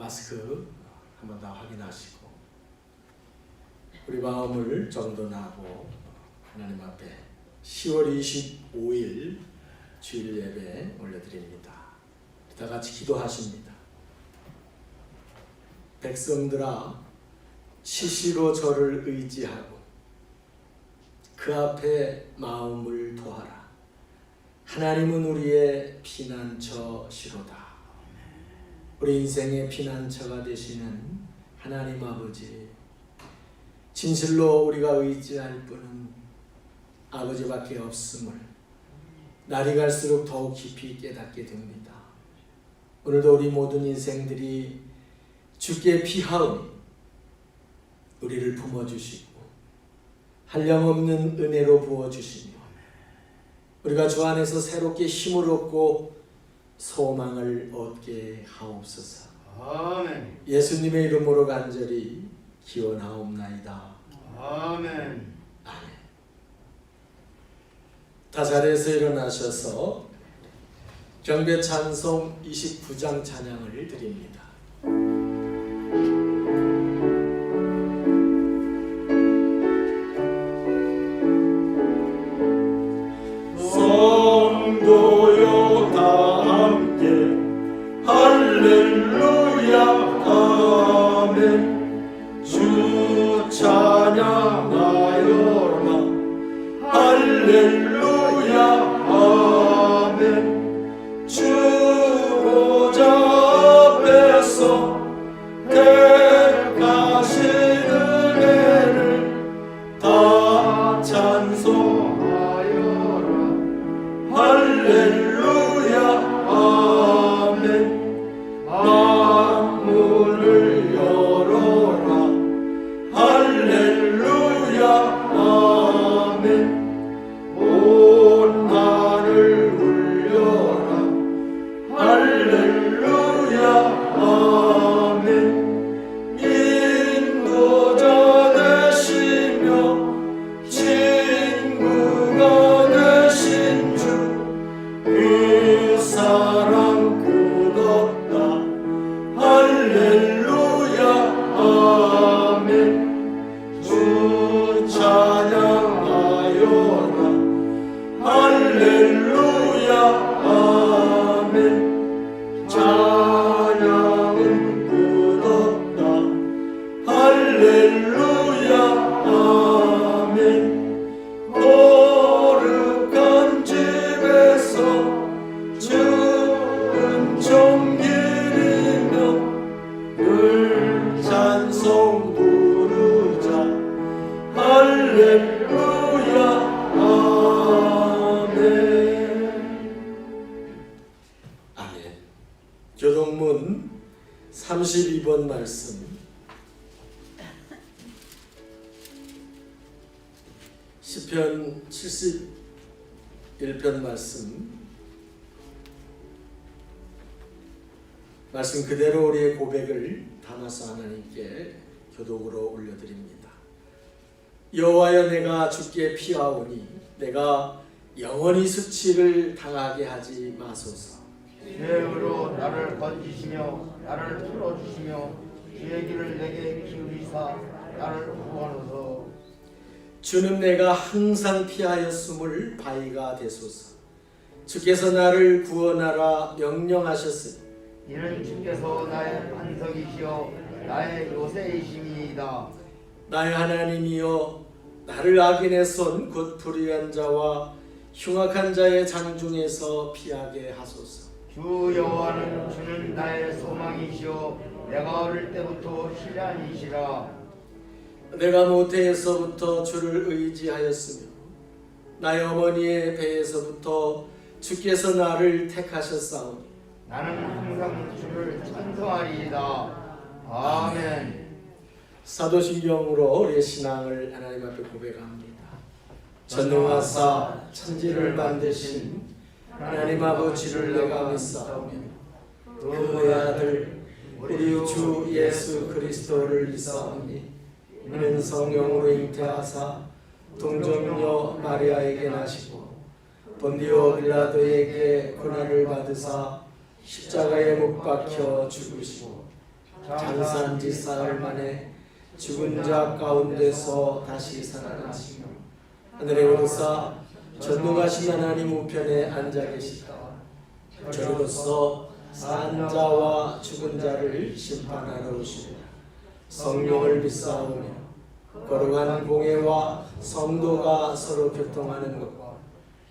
마스크 한번 더 확인하시고 우리 마음을 정돈하고 하나님 앞에 10월 25일 주일 예배 올려드립니다. 다 같이 기도하십니다. 백성들아, 시시로 저를 의지하고 그 앞에 마음을 도하라. 하나님은 우리의 피난처시로다. 우리 인생의 피난처가 되시는 하나님 아버지, 진실로 우리가 의지할 분은 아버지밖에 없음을 날이 갈수록 더욱 깊이 깨닫게 됩니다. 오늘도 우리 모든 인생들이 주께 피하오니 우리를 품어주시고 한량없는 은혜로 부어주시며 우리가 주 안에서 새롭게 힘을 얻고 소망을 얻게 하옵소서. 아멘. 예수님의 이름으로 간절히 기원하옵나이다. 아멘. 아멘. 다 자리에서 일어나셔서 경배 찬송 29장 찬양을 드립니다. 성도여 다 함께 할렐루야 아멘. 주 찬양하여라 할렐루야 아멘. 주 보좌 앞에서 택하신 은혜를 다 찬송하여라 할렐루야 아멘. 만물을 열어라 할렐루야 아멘. 온 하늘 울려라 할렐루야 아멘. 인도자 되시며 친구가 되신 주 그 사랑 끝없다 할렐루야 아멘. 주 찬양하여라 할렐루야 아멘. 찬양은 끝없다 할렐루야 아멘. 거룩한 집에서 주 은총기리며 늘 찬송 부르자 할렐루야 아멘. 아멘. 교동문 32번 말씀, 시편 71편 말씀 그대로 우리의 고백을 담아서 하나님께 교독으로 올려드립니다. 여호와여, 내가 주께 피하오니 내가 영원히 수치를 당하게 하지 마소서. 죄으로 나를 건지시며 나를 풀어주시며 주의 길을 내게 기울이사 나를 구하소서. 주는 내가 항상 피하였음을 바위가 되소서. 주께서 나를 구원하라 명령하셨으니 이는 주께서 나의 반석이시여 나의 요새이심이이다. 나의 하나님이여, 나를 악인의 손 곧 불의한 자와 흉악한 자의 장중에서 피하게 하소서. 주 여호와는 주는 나의 소망이시여 내가 어릴 때부터 신뢰이시라. 내가 모태에서부터 주를 의지하였으며 나의 어머니의 배에서부터 주께서 나를 택하셨사오니 나는 항상 주를 찬송하리이다. 아멘. 사도신경으로 우리의 신앙을 하나님 앞에 고백합니다. 전능하사 천지를 만드신 하나님 아버지를 내가 믿사오며 그의 아들 우리 주 예수 그리스도를 믿사오니 이는 성령으로 잉태하사 동정녀 마리아에게 나시고 본디오 빌라도에게 고난을 받으사 십자가에 못 박혀 죽으시고 장사한 지 사흘 만에 죽은 자 가운데서 다시 살아나시며 하늘에 오르사 전능하신 하나님 우편에 앉아 계시다. 저로서 산 자와 죽은 자를 심판하러 오시리라. 성령을 믿사오며 거룩한 공회와 성도가 서로 교통하는 것과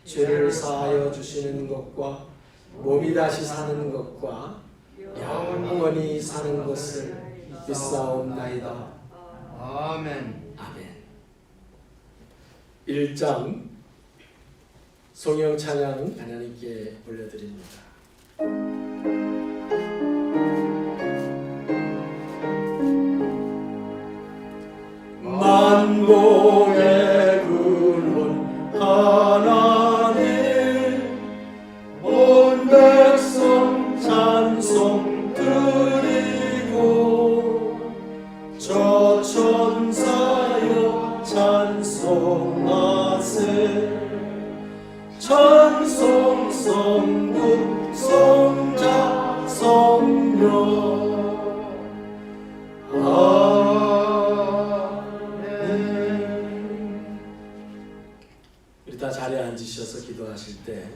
죄를 사하여 주시는 것과 몸이 다시 사는 것과 영원히 사는 것을 믿사옵나이다. 아멘. 아멘. 1장 송영 찬양 하나님께 올려드립니다. 만복의 근원 하나님 온 백성 찬송 드리고 저 천사여 찬송하세 찬송 성부 성자 성령 우리 다 자리에 앉으셔서 기도하실 때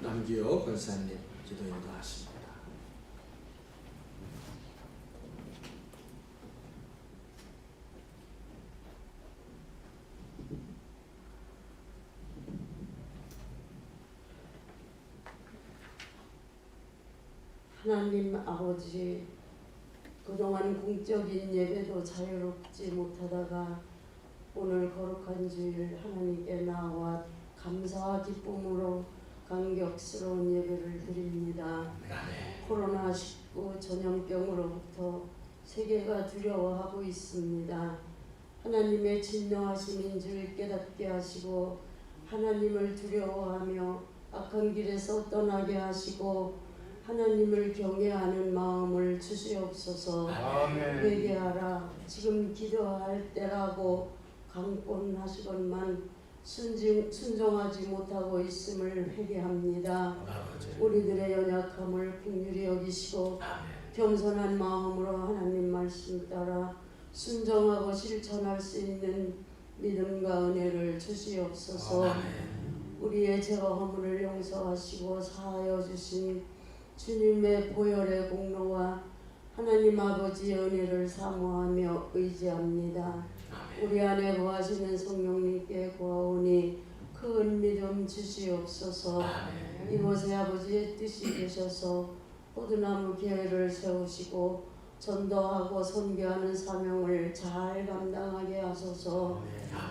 남기호 권사님 기도 인도하십니다. 하나님 아버지, 그동안 공적인 예배도 자유롭지 못하다가 오늘 거룩한 주일 하나님께 나와 감사와 기쁨으로 감격스러운 예배를 드립니다. 코로나19 전염병으로부터 세계가 두려워하고 있습니다. 하나님의 진노하신 인줄 깨닫게 하시고 하나님을 두려워하며 악한 길에서 떠나게 하시고 하나님을 경외하는 마음을 주시옵소서. 아멘. 회개하라. 지금 기도할 때라고 강권하시건만 순종하지 못하고 있음을 회개합니다. 우리들의 연약함을 긍휼히 여기시고 겸손한 마음으로 하나님 말씀 따라 순종하고 실천할 수 있는 믿음과 은혜를 주시옵소서. 우리의 죄와 허물을 용서하시고 사하여 주신 주님의 보혈의 공로와 하나님 아버지의 은혜를 사모하며 의지합니다. 우리 안에 거하시는 성령님께 구하오니 큰 믿음 주시옵소서. 이곳에 아버지의 뜻이 되셔서 포도나무 교회를 세우시고 전도하고 선교하는 사명을 잘 감당하게 하소서.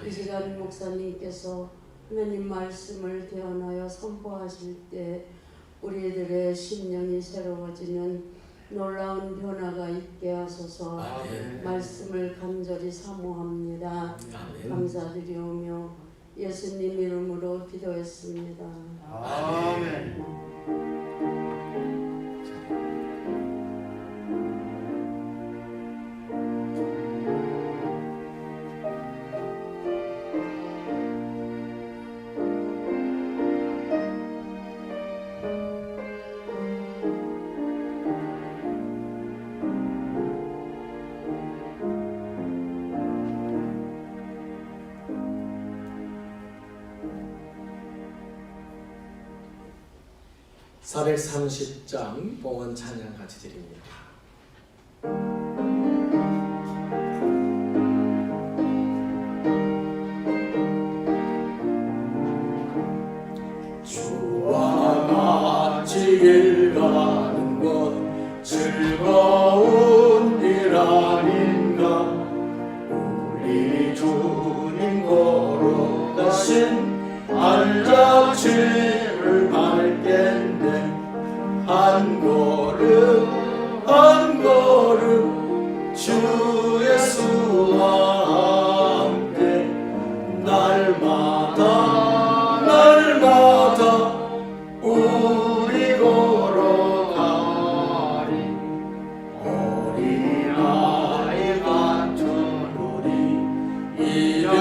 이 시간 목사님께서 하나님 말씀을 대언하여 선포하실 때 우리들의 심령이 새로워지는 놀라운 변화가 있게 하소서. 말씀을 간절히 사모합니다. 감사드리오며 예수님 이름으로 기도했습니다. 아멘. 430장 봉헌 찬양 같이 드립니다. 주와 같이 길 가는 것 즐거운 일 아닌가. 우리 주님 걸어가신 안짝지를 밟겠네. 한 걸음 한 걸음 주 예수와 함께 날마다 날마다 우리 걸어가리. 어린아이 같은 우리 이변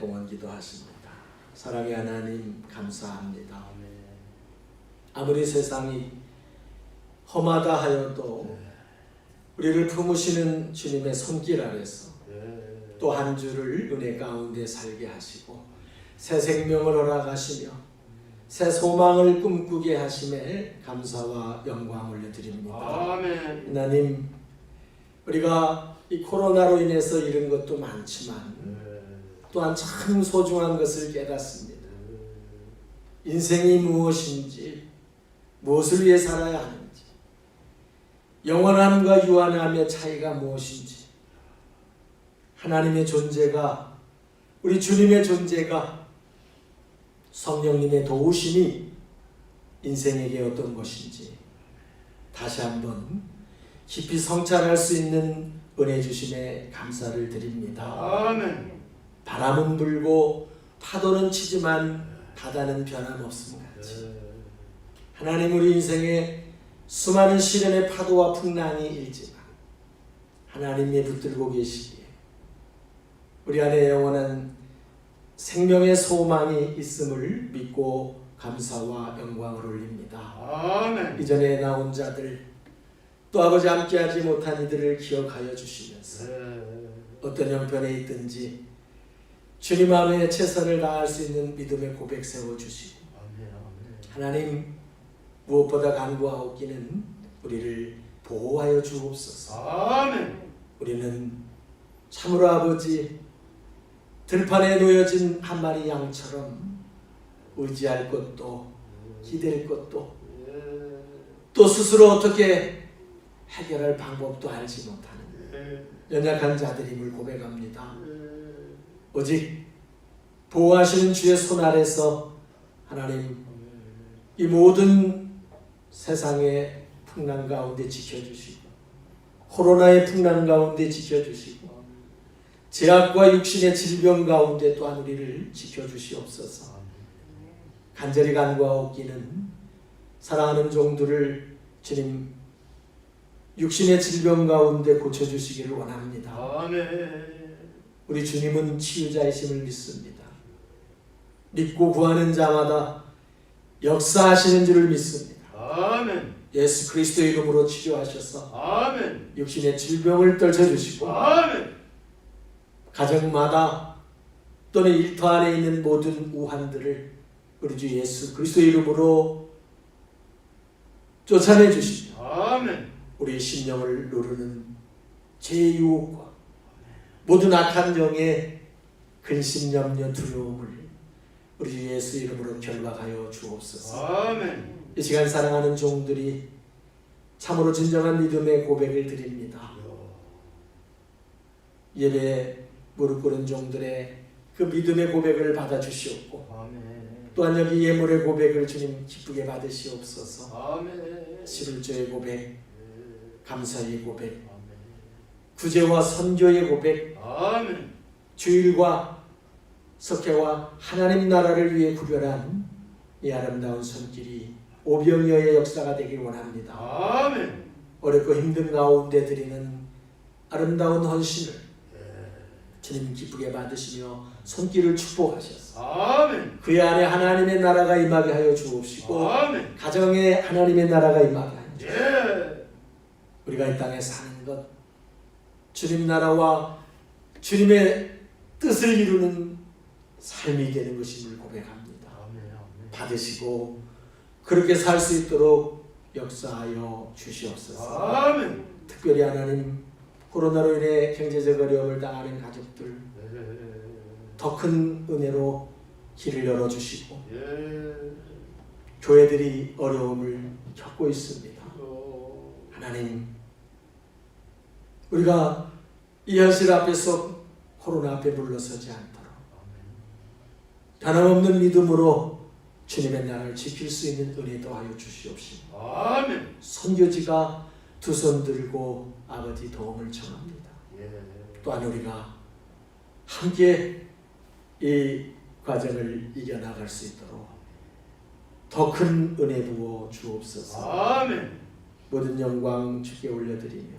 봉헌 기도하십니다. 사랑의 하나님 감사합니다. 아무리 세상이 험하다 하여도 우리를 품으시는 주님의 손길 아래서 또 한 주를 은혜 가운데 살게 하시고 새 생명을 허락하시며 새 소망을 꿈꾸게 하심에 감사와 영광 올려드립니다. 아멘. 하나님, 우리가 이 코로나로 인해서 잃은 것도 많지만 또한 참 소중한 것을 깨닫습니다. 인생이 무엇인지, 무엇을 위해 살아야 하는지, 영원함과 유한함의 차이가 무엇인지, 하나님의 존재가, 우리 주님의 존재가, 성령님의 도우심이 인생에게 어떤 것인지 다시 한번 깊이 성찰할 수 있는 은혜 주심에 감사를 드립니다. 아멘. 바람은 불고 파도는 치지만 바다는 변함없음 같이 하나님, 우리 인생에 수많은 시련의 파도와 풍랑이 일지만 하나님이 붙들고 계시기에 우리 안에 영원한 생명의 소망이 있음을 믿고 감사와 영광을 올립니다. 아멘. 이전에 나온 자들, 또 아버지 함께하지 못한 이들을 기억하여 주시면서 어떤 형편에 있든지 주님 안에 최선을 다할 수 있는 믿음의 고백 세워주시고, 하나님 무엇보다 간구하옵기는 우리를 보호하여 주옵소서. 아멘. 우리는 참으로 아버지 들판에 놓여진 한 마리 양처럼 의지할 것도 기댈 것도 또 스스로 어떻게 해결할 방법도 알지 못하는 연약한 자들임을 고백합니다. 오직 보호하시는 주의 손 아래서 하나님 이 모든 세상의 풍랑 가운데 지켜주시고 코로나의 풍랑 가운데 지켜주시고 제약과 육신의 질병 가운데 또한 우리를 지켜주시옵소서. 간절히 간구하옵기는 사랑하는 종들을 주님 육신의 질병 가운데 고쳐주시기를 원합니다. 아멘. 우리 주님은 치유자이심을 믿습니다. 믿고 구하는 자마다 역사하시는 줄을 믿습니다. 아멘. 예수 그리스도의 이름으로 치료하셔서 아멘. 육신의 질병을 떨쳐주시고 아멘. 가정마다 또는 일터 안에 있는 모든 우환들을 우리 주 예수 그리스도의 이름으로 쫓아내 주시며 아멘. 우리의 심령을 누르는 죄의 유혹과 모든 악한 영의 근심, 염려, 두려움을 우리 주 예수 이름으로 결박하여 주옵소서. 아멘. 이 시간 사랑하는 종들이 참으로 진정한 믿음의 고백을 드립니다. 예배에 무릎 꿇은 종들의 그 믿음의 고백을 받아주시옵고 아멘. 또한 여기 예물의 고백을 주님 기쁘게 받으시옵소서. 아멘. 11조의 고백, 감사의 고백, 구제와 선교의 고백, 아멘. 주일과 석회와 하나님 나라를 위해 구별한 이 아름다운 손길이 오병이어의 역사가 되길 원합니다. 아멘. 어렵고 힘든 가운데 드리는 아름다운 헌신을 주님 기쁘게 받으시며 손길을 축복하셔서 아멘. 그 안에 하나님의 나라가 임하게 하여 주옵시고 아멘. 가정에 하나님의 나라가 임하게 하여 주옵시고 예. 우리가 이 땅에 사는 것 주님 나라와 주님의 뜻을 이루는 삶이 되는 것임을 고백합니다. 아멘. 아멘. 받으시고 그렇게 살 수 있도록 역사하여 주시옵소서. 아멘. 특별히 하나님 코로나로 인해 경제적 어려움을 당하는 가족들 더 큰 은혜로 길을 열어주시고 교회들이 어려움을 겪고 있습니다. 하나님, 우리가 이 현실 앞에서 코로나 앞에 물러서지 않도록 변함없는 믿음으로 주님의 나라를 지킬 수 있는 은혜 더하여 주시옵시고 아멘. 선교지가 두 손 들고 아버지 도움을 청합니다. 또한 우리가 함께 이 과정을 이겨나갈 수 있도록 더 큰 은혜 부어 주옵소서. 아멘. 모든 영광 주께 올려드리며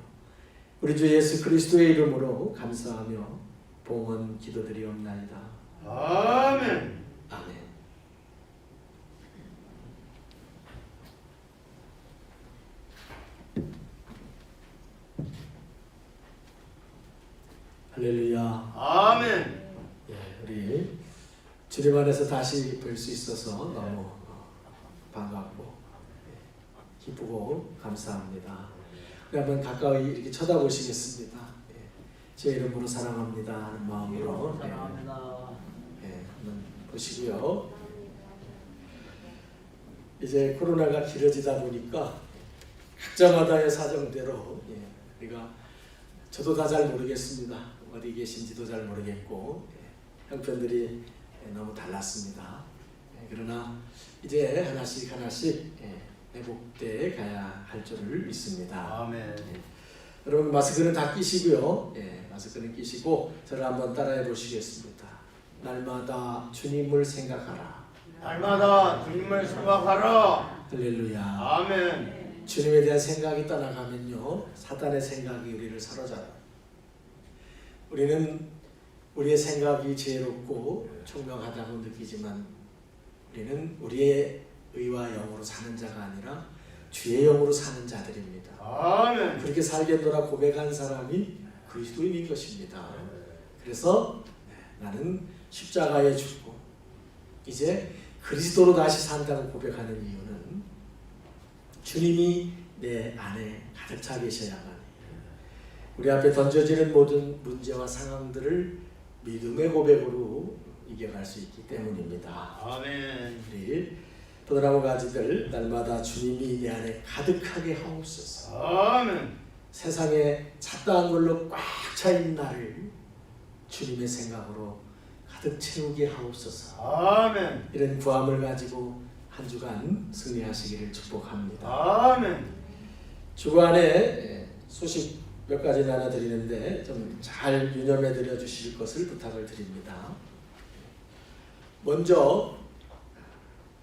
우리 주 예수 그리스도의 이름으로 감사하며 봉헌 기도드리옵나이다. 아멘. 아멘. 할렐루야. 아멘. 예, 우리 주님 안에서 다시 뵐 수 있어서 너무 반갑고 기쁘고 감사합니다. 우리 한번 가까이 이렇게 쳐다보시겠습니다. 예, 제 이름으로 사랑합니다 하는 마음으로 한번 보시고요. 이제 코로나가 길어지다 보니까 각자마다의 사정대로 우리가 저도 다 잘 모르겠습니다. 어디 계신지도 잘 모르겠고 형편들이 너무 달랐습니다. 그러나 이제 하나씩 회복돼 가야 할 줄을 믿습니다. 아멘. 여러분 마스크는 다 끼시고요. 마스크는 끼시고 저를 한번 따라해 보시겠습니다. 날마다 주님을 생각하라. 날마다 주님을 생각하라. 할렐루야. 아멘. 주님에 대한 생각이 떠나가면요 사단의 생각이 우리를 사로잡아요. 우리는 우리의 생각이 지혜롭고 총명하다고 느끼지만 우리는 우리의 의와 영으로 사는 자가 아니라 주의 영으로 사는 자들입니다. 아멘. 그렇게 살겠노라 고백한 사람이 그리스도인인 것입니다. 그래서 나는 십자가에 죽고 이제 그리스도로 다시 산다고 고백하는 이유는 주님이 내 안에 가득 차 계셔야만 우리 앞에 던져지는 모든 문제와 상황들을 믿음의 고백으로 이겨갈 수 있기 때문입니다. 아멘. 우리 떠나무 가지들 날마다 주님이 내 안에 가득하게 하옵소서. 아멘. 세상에 찼다한 걸로 꽉 차 있는 나를 주님의 생각으로 가득 채우게 하옵소서. 아멘. 이런 구함을 가지고 한 주간 승리하시기를 축복합니다. 아멘. 주간에 소식 몇 가지 나눠드리는데 좀 잘 유념해 드려 주실 것을 부탁을 드립니다. 먼저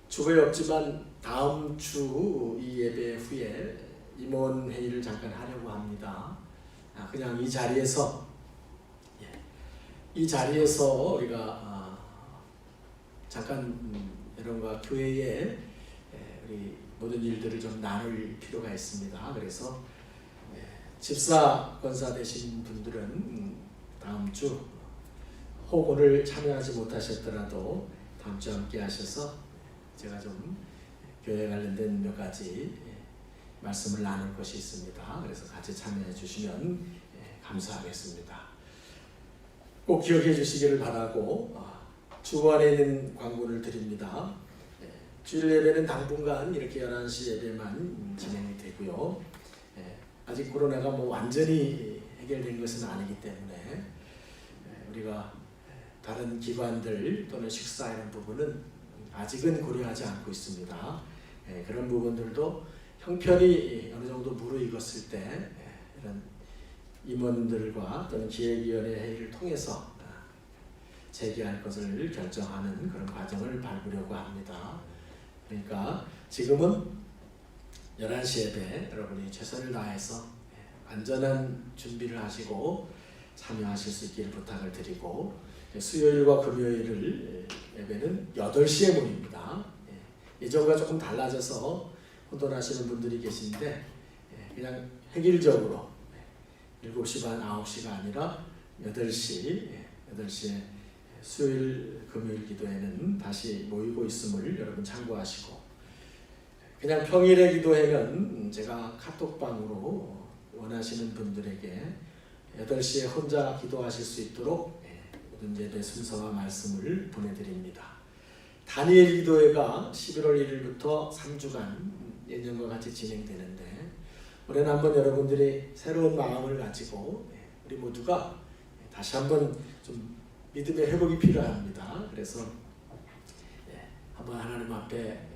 주거에 없지만 다음 주 이 예배 후에 임원 회의를 잠깐 하려고 합니다. 그냥 이 자리에서 우리가 잠깐 여러분과 교회에 우리 모든 일들을 좀 나눌 필요가 있습니다. 그래서 집사 권사 되신 분들은 다음 주 혹 오늘 참여하지 못하셨더라도 다음 주 함께 하셔서 제가 좀 교회 관련된 몇 가지 말씀을 나눌 것이 있습니다. 그래서 같이 참여해 주시면 감사하겠습니다. 꼭 기억해 주시기를 바라고 주간에 있는 광고를 드립니다. 주일 예배는 당분간 이렇게 11시 예배만 진행이 되고요. 아직 코로나가 완전히 해결된 것은 아니기 때문에 우리가 다른 기관들 또는 식사 이런 부분은 아직은 고려하지 않고 있습니다. 그런 부분들도 형편이 어느 정도 무르익었을 때 이런 임원들과 또는 기획위원회 회의를 통해서 재개할 것을 결정하는 그런 과정을 밟으려고 합니다. 그러니까 지금은 11시 예배 여러분이 최선을 다해서 안전한 준비를 하시고 참여하실 수 있기를 부탁을 드리고 수요일과 금요일을 예배는 8시에 모입니다. 예전과 조금 달라져서 혼돈하시는 분들이 계신데 그냥 획일적으로 7시 반, 9시가 아니라 8시에 수요일, 금요일 기도회는 다시 모이고 있음을 여러분 참고하시고 그냥 평일에 기도회는 제가 카톡방으로 원하시는 분들에게 8시에 혼자 기도하실 수 있도록 모든 예배 순서와 말씀을 보내드립니다. 다니엘 기도회가 11월 1일부터 3주간 예년과 같이 진행되는데 올해는 한번 여러분들이 새로운 마음을 가지고 우리 모두가 다시 한번 좀 믿음의 회복이 필요합니다. 그래서 한번 하나님 앞에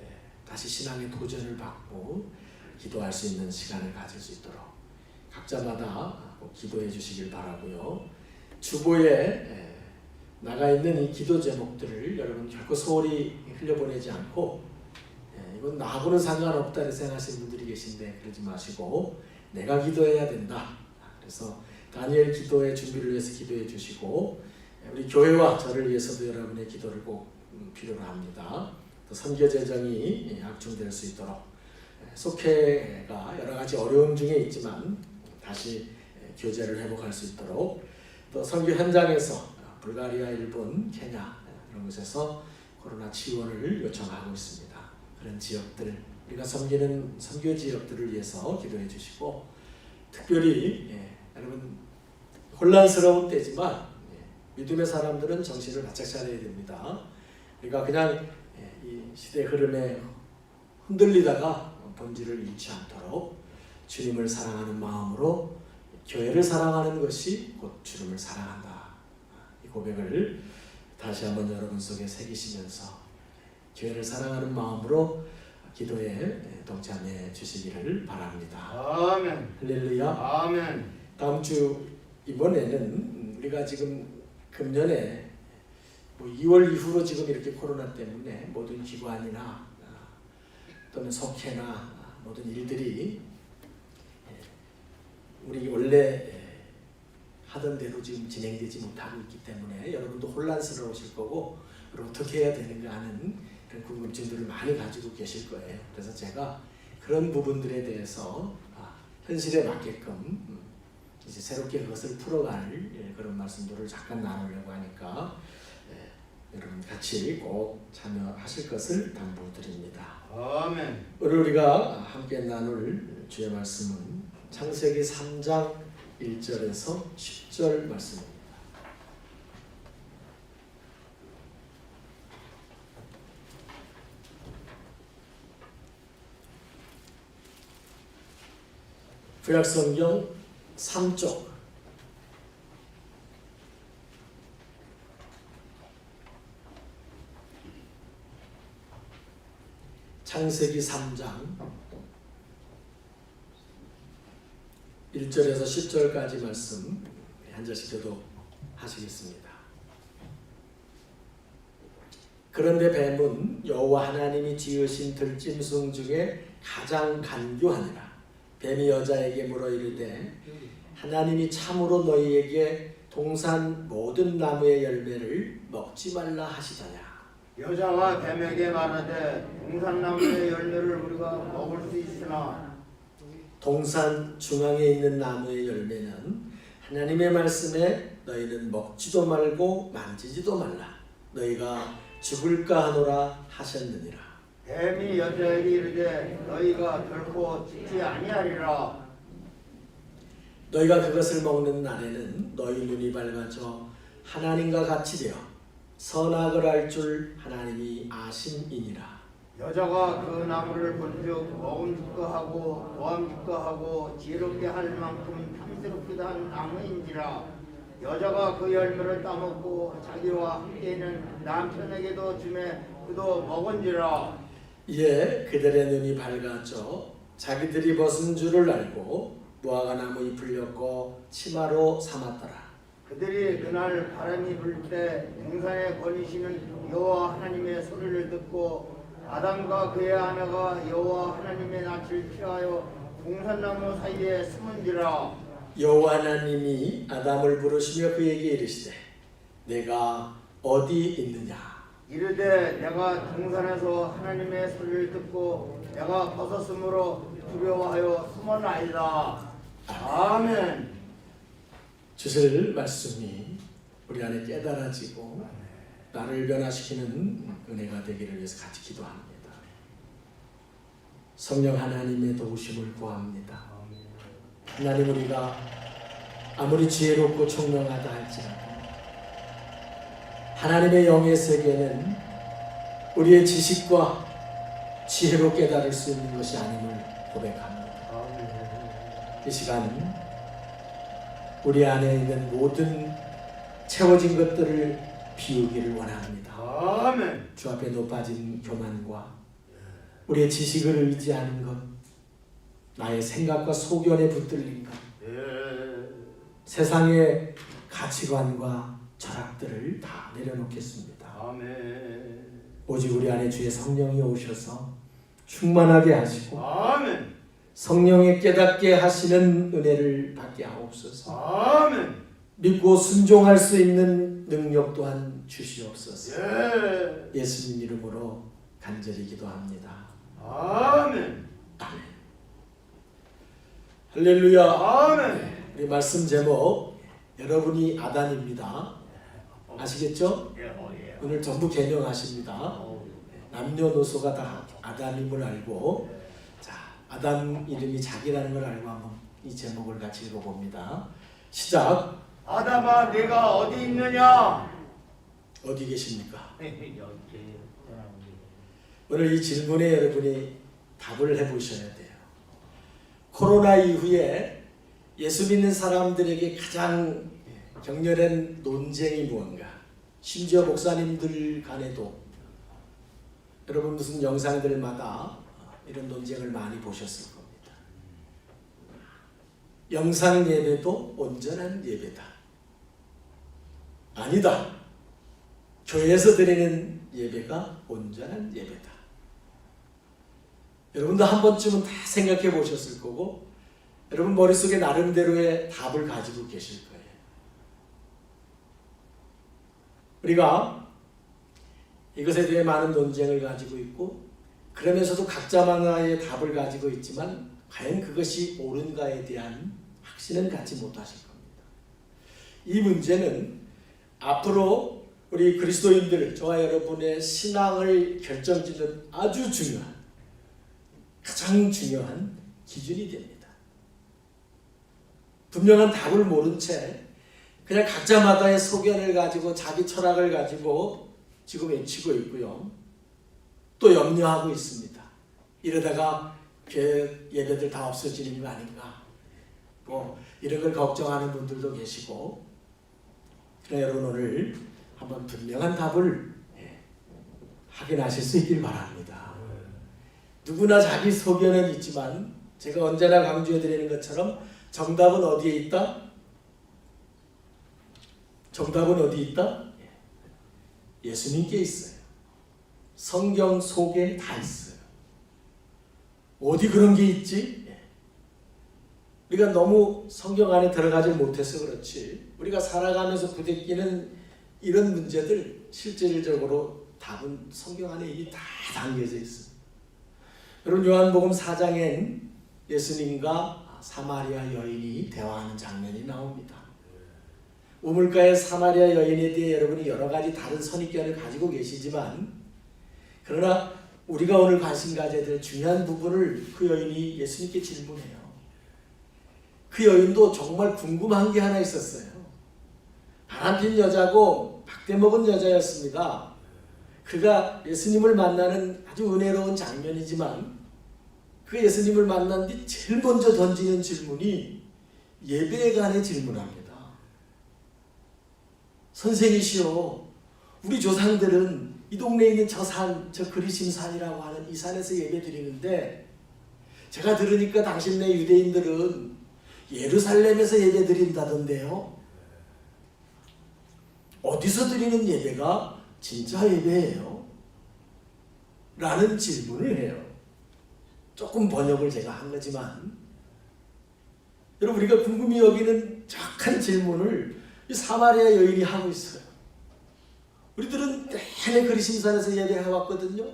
다시 신앙의 도전을 받고 기도할 수 있는 시간을 가질 수 있도록 각자마다 기도해 주시길 바라고요. 주보에 나가 있는 이 기도 제목들을 여러분 결코 소홀히 흘려보내지 않고 이건 나하고는 상관없다 생각하시는 분들이 계신데 그러지 마시고 내가 기도해야 된다. 그래서 다니엘 기도의 준비를 위해서 기도해 주시고 우리 교회와 저를 위해서도 여러분의 기도를 꼭 필요로 합니다. 또 선교 재정이 확충될 수 있도록 속회가 여러 가지 어려움 중에 있지만 다시 교제를 회복할 수 있도록 또 선교 현장에서 불가리아, 일본, 케냐 이런 곳에서 코로나 지원을 요청하고 있습니다. 그런 지역들 우리가 섬기는 선교 지역들을 위해서 기도해 주시고 특별히 여러분 혼란스러운 때지만 믿음의 사람들은 정신을 바짝 차려야 됩니다. 우리가 그냥 이 시대 흐름에 흔들리다가 본질을 잃지 않도록 주님을 사랑하는 마음으로 교회를 사랑하는 것이 곧 주님을 사랑한다. 이 고백을 다시 한번 여러분 속에 새기시면서 교회를 사랑하는 마음으로 기도에 동참해 주시기를 바랍니다. 아멘. 할렐루야. 아멘. 다음 주 이번에는 우리가 지금 금년에 2월 이후로 지금 이렇게 코로나 때문에 모든 기관이나 또는 속회나 모든 일들이 우리 원래 하던 대로 지금 진행되지 못하고 있기 때문에 여러분도 혼란스러우실 거고 어떻게 해야 되는가 하는 그런 궁금증들을 많이 가지고 계실 거예요. 그래서 제가 그런 부분들에 대해서 현실에 맞게끔 이제 새롭게 그것을 풀어갈 그런 말씀들을 잠깐 나누려고 하니까 여러분 같이 꼭 참여하실 것을 당부드립니다. 아멘. 오늘 우리가 함께 나눌 주의 말씀은 창세기 3장 1절에서 10절 말씀입니다. 구약성경 3쪽 창세기 3장 1절에서 10절까지 말씀 한 절씩 교독하시겠습니다. 그런데 뱀은 여호와 하나님이 지으신 들짐승 중에 가장 간교하니라. 뱀이 여자에게 물어 이르되 하나님이 참으로 너희에게 동산 모든 나무의 열매를 먹지 말라 하시더냐. 여자가 뱀에게 말하되 동산나무의 열매를 우리가 먹을 수 있으나 동산 중앙에 있는 나무의 열매는 하나님의 말씀에 너희는 먹지도 말고 만지지도 말라. 너희가 죽을까 하노라 하셨느니라. 뱀이 여자에게 이르되 너희가 결코 죽지 아니하리라. 너희가 그것을 먹는 날에는 너희 눈이 밝아져 하나님과 같이 되어 선악을 알 줄 하나님이 아심이니라. 여자가 그 나무를 본즉 먹음직도 하고 보암직도 하고 지혜롭게 할 만큼 탐스럽기도 한 나무인지라. 여자가 그 열매를 따먹고 자기와 함께 있는 남편에게도 주매 그도 먹은지라. 이에 그들의 눈이 밝아져 자기들이 벗은 줄을 알고 무화과 나무 잎을 엮고 치마로 삼았더라. 그들이 그날 바람이 불 때 동산에 거니시는 여호와 하나님의 소리를 듣고 아담과 그의 아내가 여호와 하나님의 낯을 피하여 동산나무 사이에 숨은지라. 여호와 하나님이 아담을 부르시며 그에게 이르시되 내가 어디 있느냐. 이르되 내가 동산에서 하나님의 소리를 듣고 내가 벗었으므로 두려워하여 숨었나이다. 아멘. 주실 말씀이 우리 안에 깨달아지고 나를 변화시키는 은혜가 되기를 위해서 같이 기도합니다. 성령 하나님의 도우심을 구합니다. 하나님, 우리가 아무리 지혜롭고 총명하다 할지라도 하나님의 영의 세계는 우리의 지식과 지혜로 깨달을 수 있는 것이 아님을 고백합니다. 이 시간 우리 안에 있는 모든 채워진 것들을 비우기를 원합니다. 아멘. 주 앞에 높아진 교만과 우리의 지식을 의지하는 것, 나의 생각과 소견에 붙들린 것, 세상의 가치관과 철학들을 다 내려놓겠습니다. 아멘. 오직 우리 안에 주의 성령이 오셔서 충만하게 하시고 아멘. 성령의 깨닫게 하시는 은혜를 받게 하옵소서. 아멘. 믿고 순종할 수 있는 능력 또한 주시옵소서. 예. 예수님 이름으로 간절히 기도합니다. 아멘. 할렐루야. 아멘. 우리 말씀 제목 여러분이 아단입니다. 아시겠죠? 오늘 전부 개명하십니다. 남녀노소가 다 아담임을 알고, 자, 아담 이름이 자기라는 걸 알고 한번 이 제목을 같이 읽어봅니다. 시작. 아담아 내가 어디 있느냐? 어디 계십니까? 오늘 이 질문에 여러분이 답을 해보셔야 돼요. 코로나 이후에 예수 믿는 사람들에게 가장 격렬한 논쟁이 무언가, 심지어 목사님들 간에도 여러분 무슨 영상들마다 이런 논쟁을 많이 보셨을 겁니다. 영상 예배도 온전한 예배다. 아니다. 교회에서 드리는 예배가 온전한 예배다. 여러분도 한 번쯤은 다 생각해 보셨을 거고, 여러분 머릿속에 나름대로의 답을 가지고 계실 거예요. 우리가 이것에 대해 많은 논쟁을 가지고 있고, 그러면서도 각자만의 답을 가지고 있지만 과연 그것이 옳은가에 대한 확신은 갖지 못하실 겁니다. 이 문제는 앞으로 우리 그리스도인들, 저와 여러분의 신앙을 결정짓는 아주 중요한, 가장 중요한 기준이 됩니다. 분명한 답을 모른 채 그냥 각자마다의 소견을 가지고 자기 철학을 가지고 지금 외치고 있고요. 또 염려하고 있습니다. 이러다가 교회 예배들 다 없어지는 거 아닌가. 뭐 이런 걸 걱정하는 분들도 계시고. 그러나 여러분 오늘 한번 분명한 답을 확인하실 수 있길 바랍니다. 누구나 자기 소견은 있지만 제가 언제나 강조해 드리는 것처럼 정답은 어디에 있다? 정답은 어디 있다? 예수님께 있어요. 성경 속에 다 있어요. 어디 그런 게 있지? 우리가 너무 성경 안에 들어가지 못해서 그렇지, 우리가 살아가면서 부대끼는 이런 문제들 실질적으로 답은 성경 안에 이미 다 담겨져 있습니다. 여러분 요한복음 4장엔 예수님과 사마리아 여인이 대화하는 장면이 나옵니다. 우물가의 사마리아 여인에 대해 여러분이 여러 가지 다른 선입견을 가지고 계시지만, 그러나 우리가 오늘 관심 가져야 될 중요한 부분을 그 여인이 예수님께 질문해요. 그 여인도 정말 궁금한 게 하나 있었어요. 바람핀 여자고 박대먹은 여자였습니다. 그가 예수님을 만나는 아주 은혜로운 장면이지만, 그 예수님을 만난 뒤 제일 먼저 던지는 질문이 예배에 관해 질문합니다. 선생이시여, 우리 조상들은 이 동네에 있는 저 산, 저 그리심산이라고 하는 이 산에서 예배 드리는데, 제가 들으니까 당신네 유대인들은 예루살렘에서 예배 드린다던데요. 어디서 드리는 예배가 진짜 예배예요? 라는 질문을 해요. 조금 번역을 제가 한 거지만, 여러분 우리가 궁금히 여기는 정확한 질문을 이 사마리아 여인이 하고 있어요. 우리들은 내내 그리심산에서 예배해왔거든요.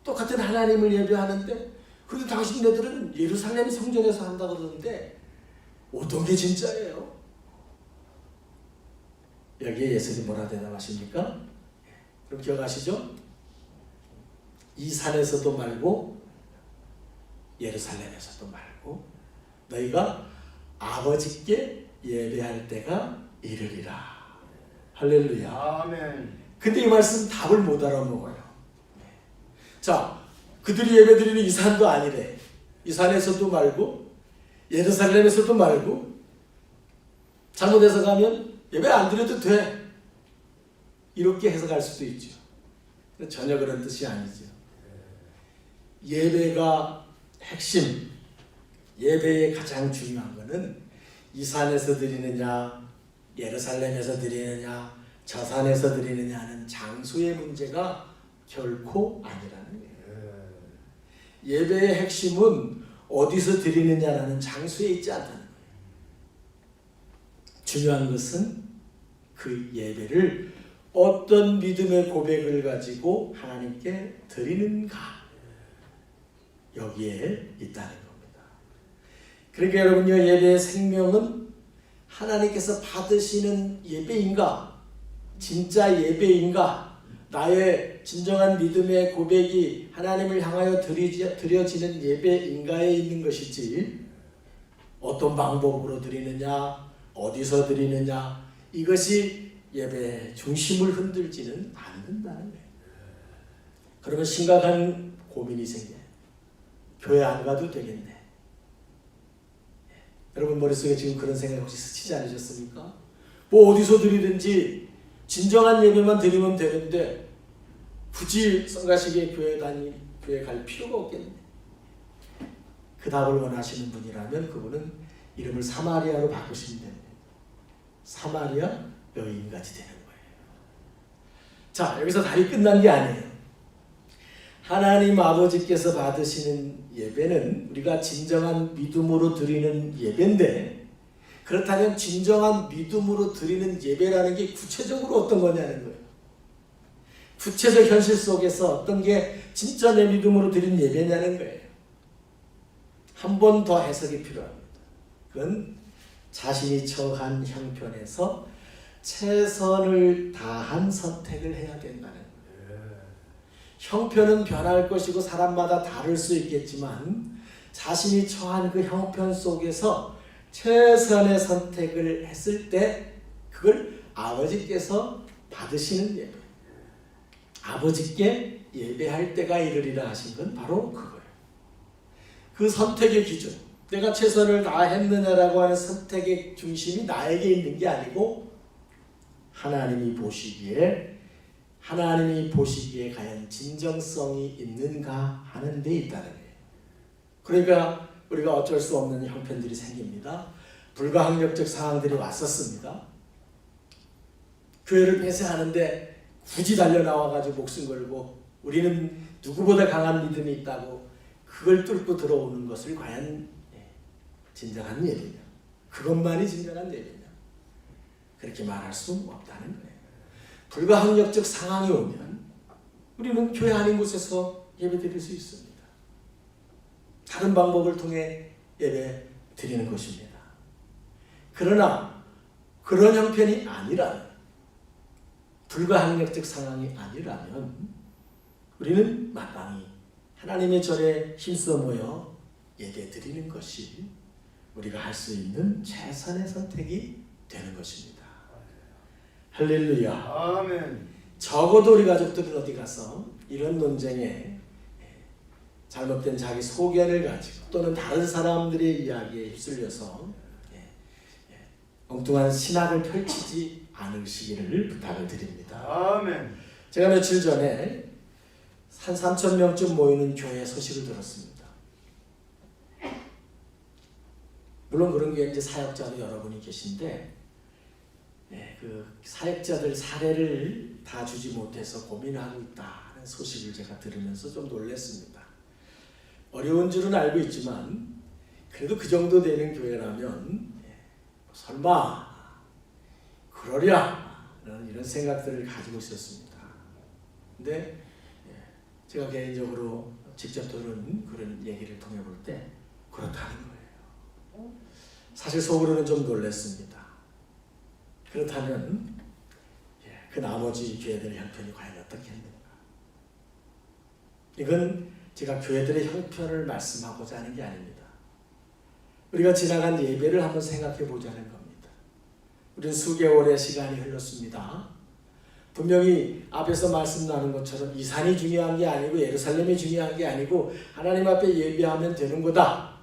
똑같은 하나님을 예배하는데, 그런데 당신네들은 예루살렘 성전에서 한다고 그러는데 어떤 게 진짜예요? 여기에 예수님 뭐라 대답하십니까? 그럼 기억하시죠? 이 산에서도 말고 예루살렘에서도 말고 너희가 아버지께 예배할 때가 이르리라. 할렐루야. 아멘. 근데 이 말씀 답을 못 알아먹어요. 자, 그들이 예배드리는 이 산도 아니래. 이 산에서도 말고 예루살렘에서도 말고, 잘못해서 가면 예배 안 드려도 돼, 이렇게 해석할 수도 있죠. 전혀 그런 뜻이 아니죠. 예배가 핵심, 예배의 가장 중요한 것은 이 산에서 드리느냐 예루살렘에서 드리느냐 저 산에서 드리느냐는 장소의 문제가 결코 아니라는 거예요. 예배의 핵심은 어디서 드리느냐라는 장소에 있지 않다는 거예요. 중요한 것은 그 예배를 어떤 믿음의 고백을 가지고 하나님께 드리는가, 여기에 있다는 겁니다. 그러니까 여러분요, 예배의 생명은 하나님께서 받으시는 예배인가, 진짜 예배인가, 나의 진정한 믿음의 고백이 하나님을 향하여 드려지는 예배인가에 있는 것이지, 어떤 방법으로 드리느냐, 어디서 드리느냐, 이것이 예배의 중심을 흔들지는 않는다는 거예요. 그러면 심각한 고민이 생겨요. 교회 안 가도 되겠네. 여러분 머릿속에 지금 그런 생각 혹시 스치지 않으셨습니까? 뭐 어디서 드리든지 진정한 예배만 드리면 되는데 굳이 성가시게 교회 갈 필요가 없겠네. 그 답을 원하시는 분이라면 그분은 이름을 사마리아로 바꾸시면 됩니다. 사마리아 여인같이 되는 거예요. 자, 여기서 답이 끝난 게 아니에요. 하나님 아버지께서 받으시는 예배는 우리가 진정한 믿음으로 드리는 예배인데, 그렇다면 진정한 믿음으로 드리는 예배라는 게 구체적으로 어떤 거냐는 거예요. 구체적 현실 속에서 어떤 게 진짜 내 믿음으로 드린 예배냐는 거예요. 한 번 더 해석이 필요합니다. 그건 자신이 처한 형편에서 최선을 다한 선택을 해야 된다는 거예요. 형편은 변할 것이고 사람마다 다를 수 있겠지만 자신이 처한 그 형편 속에서 최선의 선택을 했을 때 그걸 아버지께서 받으시는 예배, 아버지께 예배할 때가 이르리라 하신 건 바로 그거예요. 그 선택의 기준, 내가 최선을 다했느냐라고 하는 선택의 중심이 나에게 있는 게 아니고 하나님이 보시기에 과연 진정성이 있는가 하는 데 있다는 거예요. 그러니까 우리가 어쩔 수 없는 형편들이 생깁니다. 불가항력적 상황들이 왔었습니다. 교회를 폐쇄하는데 굳이 달려나와가지고 목숨 걸고 우리는 누구보다 강한 믿음이 있다고 그걸 뚫고 들어오는 것을 과연 진정한 예배냐, 그것만이 진정한 예배냐, 그렇게 말할 수 없다는 거예요. 불가항력적 상황이 오면 우리는 교회 아닌 곳에서 예배 드릴 수 있습니다. 다른 방법을 통해 예배 드리는 것입니다. 그러나 그런 형편이 아니라면, 불가항력적 상황이 아니라면 우리는 마땅히 하나님의 절에 힘써 모여 예배 드리는 것이 우리가 할 수 있는 최선의 선택이 되는 것입니다. 할렐루야. 아멘. 적어도 우리 가족들은 어디 가서 이런 논쟁에 잘못된 자기 소견을 가지고 또는 다른 사람들의 이야기에 휩쓸려서 엉뚱한 신학을 펼치지 않으시기를 부탁을 드립니다. 아멘. 제가 며칠 전에 한 3,000명쯤 모이는 교회 소식을 들었습니다. 물론 그런 게 이제 사역자도 여러분이 계신데, 그 사역자들 사례를 다 주지 못해서 고민하고 있다는 소식을 제가 들으면서 좀 놀랐습니다. 어려운 줄은 알고 있지만 그래도 그 정도 되는 교회라면 설마 그러랴 라는 이런 생각들을 가지고 있었습니다. 근데 제가 개인적으로 직접 들은 그런 얘기를 통해 볼 때 그렇다는 거예요. 사실 속으로는 좀 놀랐습니다. 그렇다면 그 나머지 교회들의 형편이 과연 어떻겠는가? 이건 제가 교회들의 형편을 말씀하고자 하는 게 아닙니다. 우리가 지나간 예배를 한번 생각해 보자는 겁니다. 우리는 수개월의 시간이 흘렀습니다. 분명히 앞에서 말씀 나눈 것처럼 이 산이 중요한 게 아니고 예루살렘이 중요한 게 아니고 하나님 앞에 예배하면 되는 거다.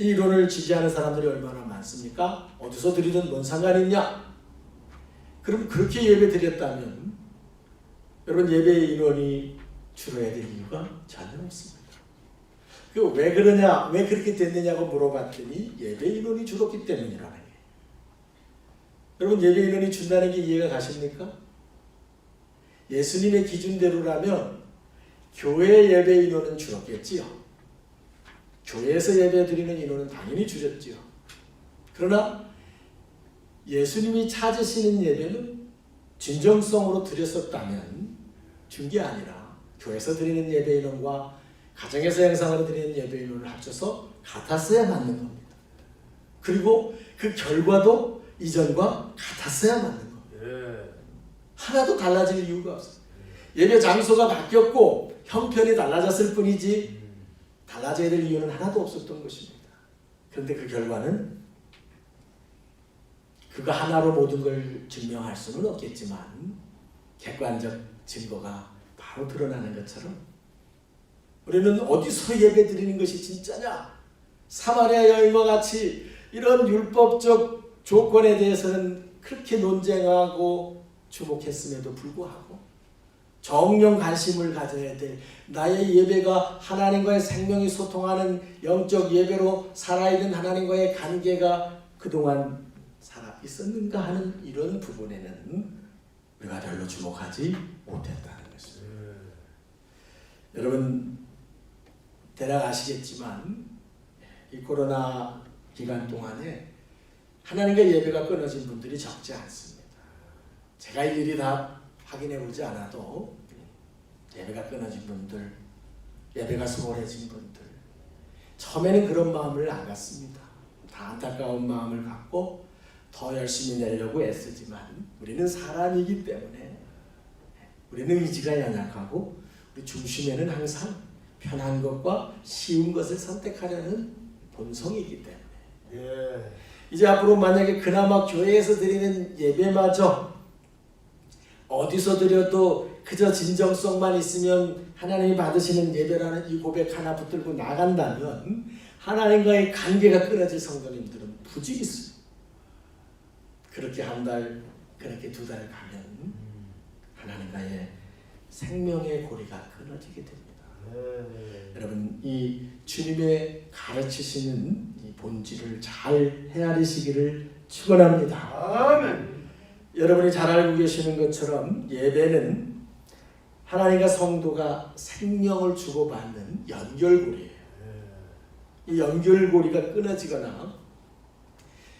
이 이론을 지지하는 사람들이 얼마나 많습니까? 어디서 드리든 뭔 상관이 있냐? 그럼 그렇게 예배 드렸다면 여러분 예배의 인원이 줄어야 될 이유가 전혀 없습니다. 왜 그러냐, 왜 그렇게 됐느냐고 물어봤더니 예배 인원이 줄었기 때문이라는 거예요. 여러분 예배 인원이 준다는 게 이해가 가십니까? 예수님의 기준대로라면 교회 예배 인원은 줄었겠지요. 교회에서 예배 드리는 인원은 당연히 줄였지요. 그러나 예수님이 찾으시는 예배는 진정성으로 드렸었다면 준 게 아니라 교회에서 드리는 예배 인원과 가정에서 행상으로 드리는 예배 인원을 합쳐서 같았어야 맞는 겁니다. 그리고 그 결과도 이전과 같았어야 맞는 겁니다. 하나도 달라질 이유가 없어요. 예배 장소가 바뀌었고 형편이 달라졌을 뿐이지 달라져야 될 이유는 하나도 없었던 것입니다. 그런데 그 결과는 그거 하나로 모든 걸 증명할 수는 없겠지만 객관적 증거가 바로 드러나는 것처럼 우리는 어디서 예배 드리는 것이 진짜냐? 사마리아 여인과 같이 이런 율법적 조건에 대해서는 그렇게 논쟁하고 주목했음에도 불구하고 정령 관심을 가져야 될 나의 예배가 하나님과의 생명이 소통하는 영적 예배로 살아있는 하나님과의 관계가 그동안 살아 있었는가 하는 이런 부분에는 우리가 별로 주목하지 못했다는 것입니다. 여러분 대략 아시겠지만 이 코로나 기간 동안에 하나님과 예배가 끊어진 분들이 적지 않습니다. 제가 일일이 다 확인해 보지 않아도 예배가 끊어진 분들, 예배가 소홀해진 분들 처음에는 그런 마음을 안 갖습니다. 다 안타까운 마음을 갖고 더 열심히 내려고 애쓰지만 우리는 사람이기 때문에 우리는 의지가 연약하고 우리 중심에는 항상 편한 것과 쉬운 것을 선택하려는 본성이기 때문에 이제 앞으로 만약에 그나마 교회에서 드리는 예배마저 어디서 드려도 그저 진정성만 있으면 하나님이 받으시는 예배라는 이 고백 하나 붙들고 나간다면 하나님과의 관계가 끊어질 성도님들은 부지 있어요. 그렇게 한 달, 그렇게 두 달 가면 하나님과의 생명의 고리가 끊어지게 됩니다. 여러분 이 주님의 가르치시는 이 본질을 잘 헤아리시기를 축원합니다. 아멘. 여러분이 잘 알고 계시는 것처럼 예배는 하나님과 성도가 생명을 주고받는 연결고리예요. 이 연결고리가 끊어지거나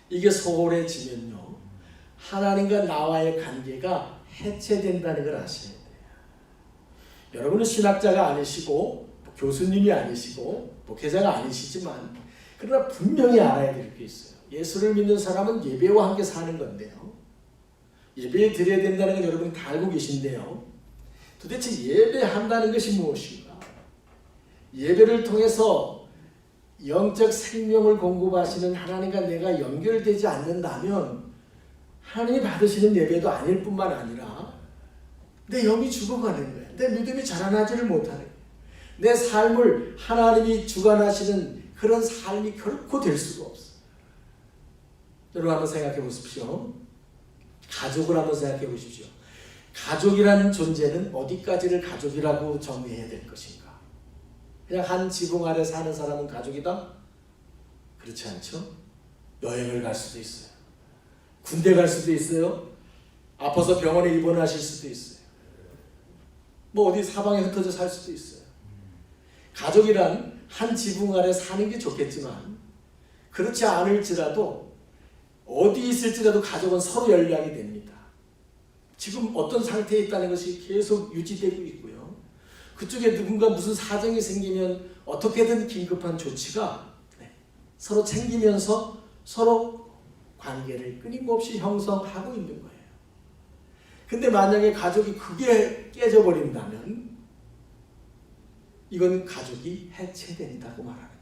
이게 소홀해지면요 하나님과 나와의 관계가 해체된다는 걸 아셔야 돼요. 여러분은 신학자가 아니시고 교수님이 아니시고 목회자가 아니시지만 그러나 분명히 알아야 될 게 있어요. 예수를 믿는 사람은 예배와 함께 사는 건데요. 예배에 드려야 된다는 건 여러분이 다 알고 계신데요. 도대체 예배한다는 것이 무엇인가? 예배를 통해서 영적 생명을 공급하시는 하나님과 내가 연결되지 않는다면 하나님이 받으시는 예배도 아닐 뿐만 아니라 내 영이 죽어가는 거예요. 내 믿음이 자라나지를 못하는 거예요. 내 삶을 하나님이 주관하시는 그런 삶이 결코 될 수가 없어요. 여러분 한번 생각해 보십시오. 가족을 한번 생각해 보십시오. 가족이라는 존재는 어디까지를 가족이라고 정의해야 될 것인가? 그냥 한 지붕 아래 사는 사람은 가족이다? 그렇지 않죠? 여행을 갈 수도 있어요. 군대 갈 수도 있어요. 아파서 병원에 입원하실 수도 있어요. 뭐 어디 사방에 흩어져 살 수도 있어요. 가족이란 한 지붕 아래 사는 게 좋겠지만 그렇지 않을지라도 어디 있을지라도 가족은 서로 연락이 됩니다. 지금 어떤 상태에 있다는 것이 계속 유지되고 있고요. 그쪽에 누군가 무슨 사정이 생기면 어떻게든 긴급한 조치가 서로 챙기면서 서로 관계를 끊임없이 형성하고 있는 거예요. 근데 만약에 가족이 그게 깨져버린다면 이건 가족이 해체된다고 말하는 거예요.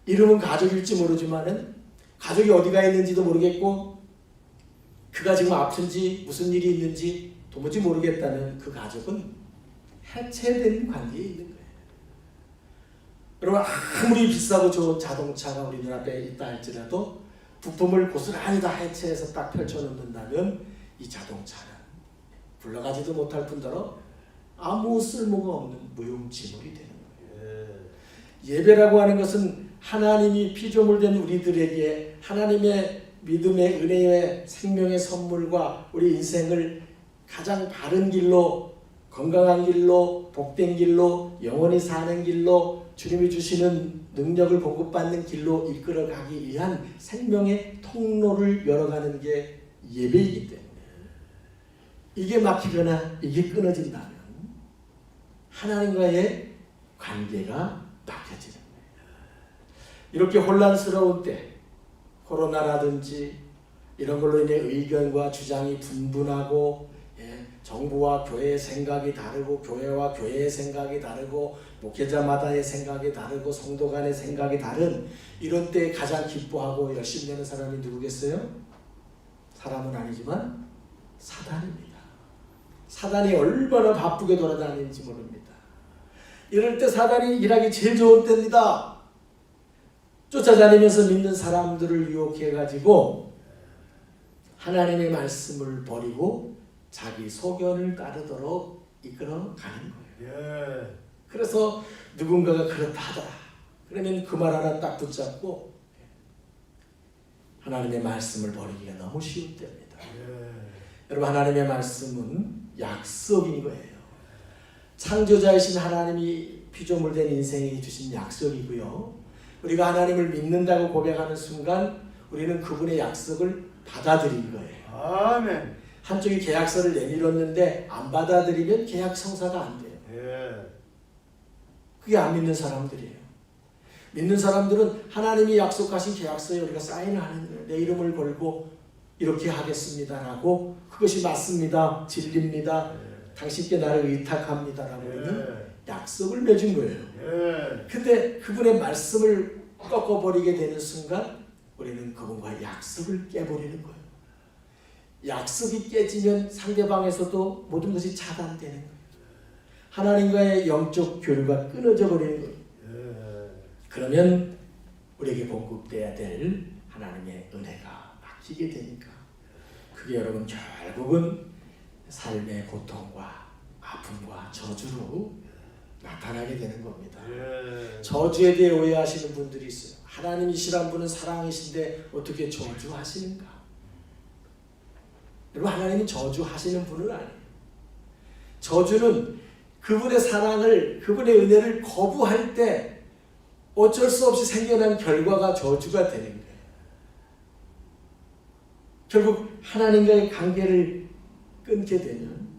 이름은 가족일지 모르지만은 가족이 어디가 있는지도 모르겠고 그가 지금 아픈지 무슨 일이 있는지 도무지 모르겠다면 그 가족은 해체된 관계에 있는 거예요. 여러분 아무리 비싸고 좋은 자동차가 우리 눈앞에 있다 할지라도 부품을 고스란히 다 해체해서 딱 펼쳐놓는다면 이 자동차는 굴러가지도 못할 뿐더러 아무 쓸모가 없는 무용지물이 되는 거예요. 예배라고 하는 것은 하나님이 피조물된 우리들에게 하나님의 믿음의 은혜의 생명의 선물과 우리 인생을 가장 바른 길로 건강한 길로 복된 길로 영원히 사는 길로 주님이 주시는 능력을 공급받는 길로 이끌어가기 위한 생명의 통로를 열어가는 게 예배이기 때문에 이게 막히거나 이게 끊어진다면 하나님과의 관계가 막혀지는 거예요. 이렇게 혼란스러운 때 코로나라든지 이런 걸로 인해 의견과 주장이 분분하고 정부와 교회의 생각이 다르고 교회와 교회의 생각이 다르고 목회자마다의 생각이 다르고 성도 간의 생각이 다른 이런 때에 가장 기뻐하고 열심히 내는 사람이 누구겠어요? 사람은 아니지만 사단입니다. 사단이 얼마나 바쁘게 돌아다니는지 모릅니다. 이럴 때 사단이 일하기 제일 좋은 때입니다. 쫓아다니면서 믿는 사람들을 유혹해가지고 하나님의 말씀을 버리고 자기 소견을 따르도록 이끌어가는 거예요. 그래서 누군가가 그렇다 하더라. 그러면 그 말 하나 딱 붙잡고 하나님의 말씀을 버리기가 너무 쉬운 때입니다. 여러분, 하나님의 말씀은 약속인 거예요. 창조자이신 하나님이 피조물 된 인생에 주신 약속이고요. 우리가 하나님을 믿는다고 고백하는 순간 우리는 그분의 약속을 받아들인 거예요. 아멘. 한쪽이 계약서를 내밀었는데 안 받아들이면 계약 성사가 안 돼요. 그게 안 믿는 사람들이에요. 믿는 사람들은 하나님이 약속하신 계약서에 우리가 사인을 하는 거예요. 내 이름을 걸고 이렇게 하겠습니다라고, 그것이 맞습니다, 진리입니다, 당신께 나를 의탁합니다라고 하는 약속을 맺은 거예요. 근데 그분의 말씀을 꺾어버리게 되는 순간 우리는 그분과 약속을 깨버리는 거예요. 약속이 깨지면 상대방에서도 모든 것이 차단되는 거예요. 하나님과의 영적 교류가 끊어져 버리는 거예요. 그러면 우리에게 공급돼야 될 하나님의 은혜가 막히게 되니까 그게 여러분 결국은 삶의 고통과 아픔과 저주로 나타나게 되는 겁니다. 저주에 대해 오해하시는 분들이 있어요. 하나님이시란 분은 사랑이신데 어떻게 저주하시는가? 여러분, 하나님은 저주하시는 분은 아니에요. 저주는 그분의 사랑을, 그분의 은혜를 거부할 때 어쩔 수 없이 생겨난 결과가 저주가 되는 거예요. 결국 하나님과의 관계를 끊게 되면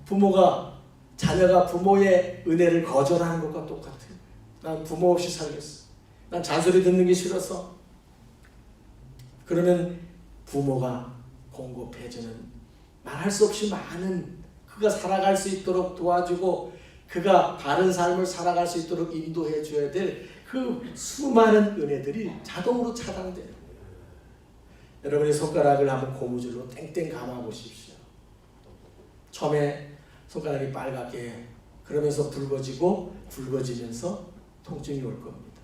부모가, 자녀가 부모의 은혜를 거절하는 것과 똑같아요. 난 부모 없이 살겠어. 난 잔소리 듣는 게 싫어서. 그러면 부모가 공급해주는 말할 수 없이 많은, 그가 살아갈 수 있도록 도와주고 그가 바른 삶을 살아갈 수 있도록 인도해 줘야 될 그 수많은 은혜들이 자동으로 차단돼요. 여러분의 손가락을 한번 고무줄로 땡땡 감아 보십시오. 처음에 손가락이 빨갛게, 그러면서 붉어지고 굵어지면서 통증이 올 겁니다.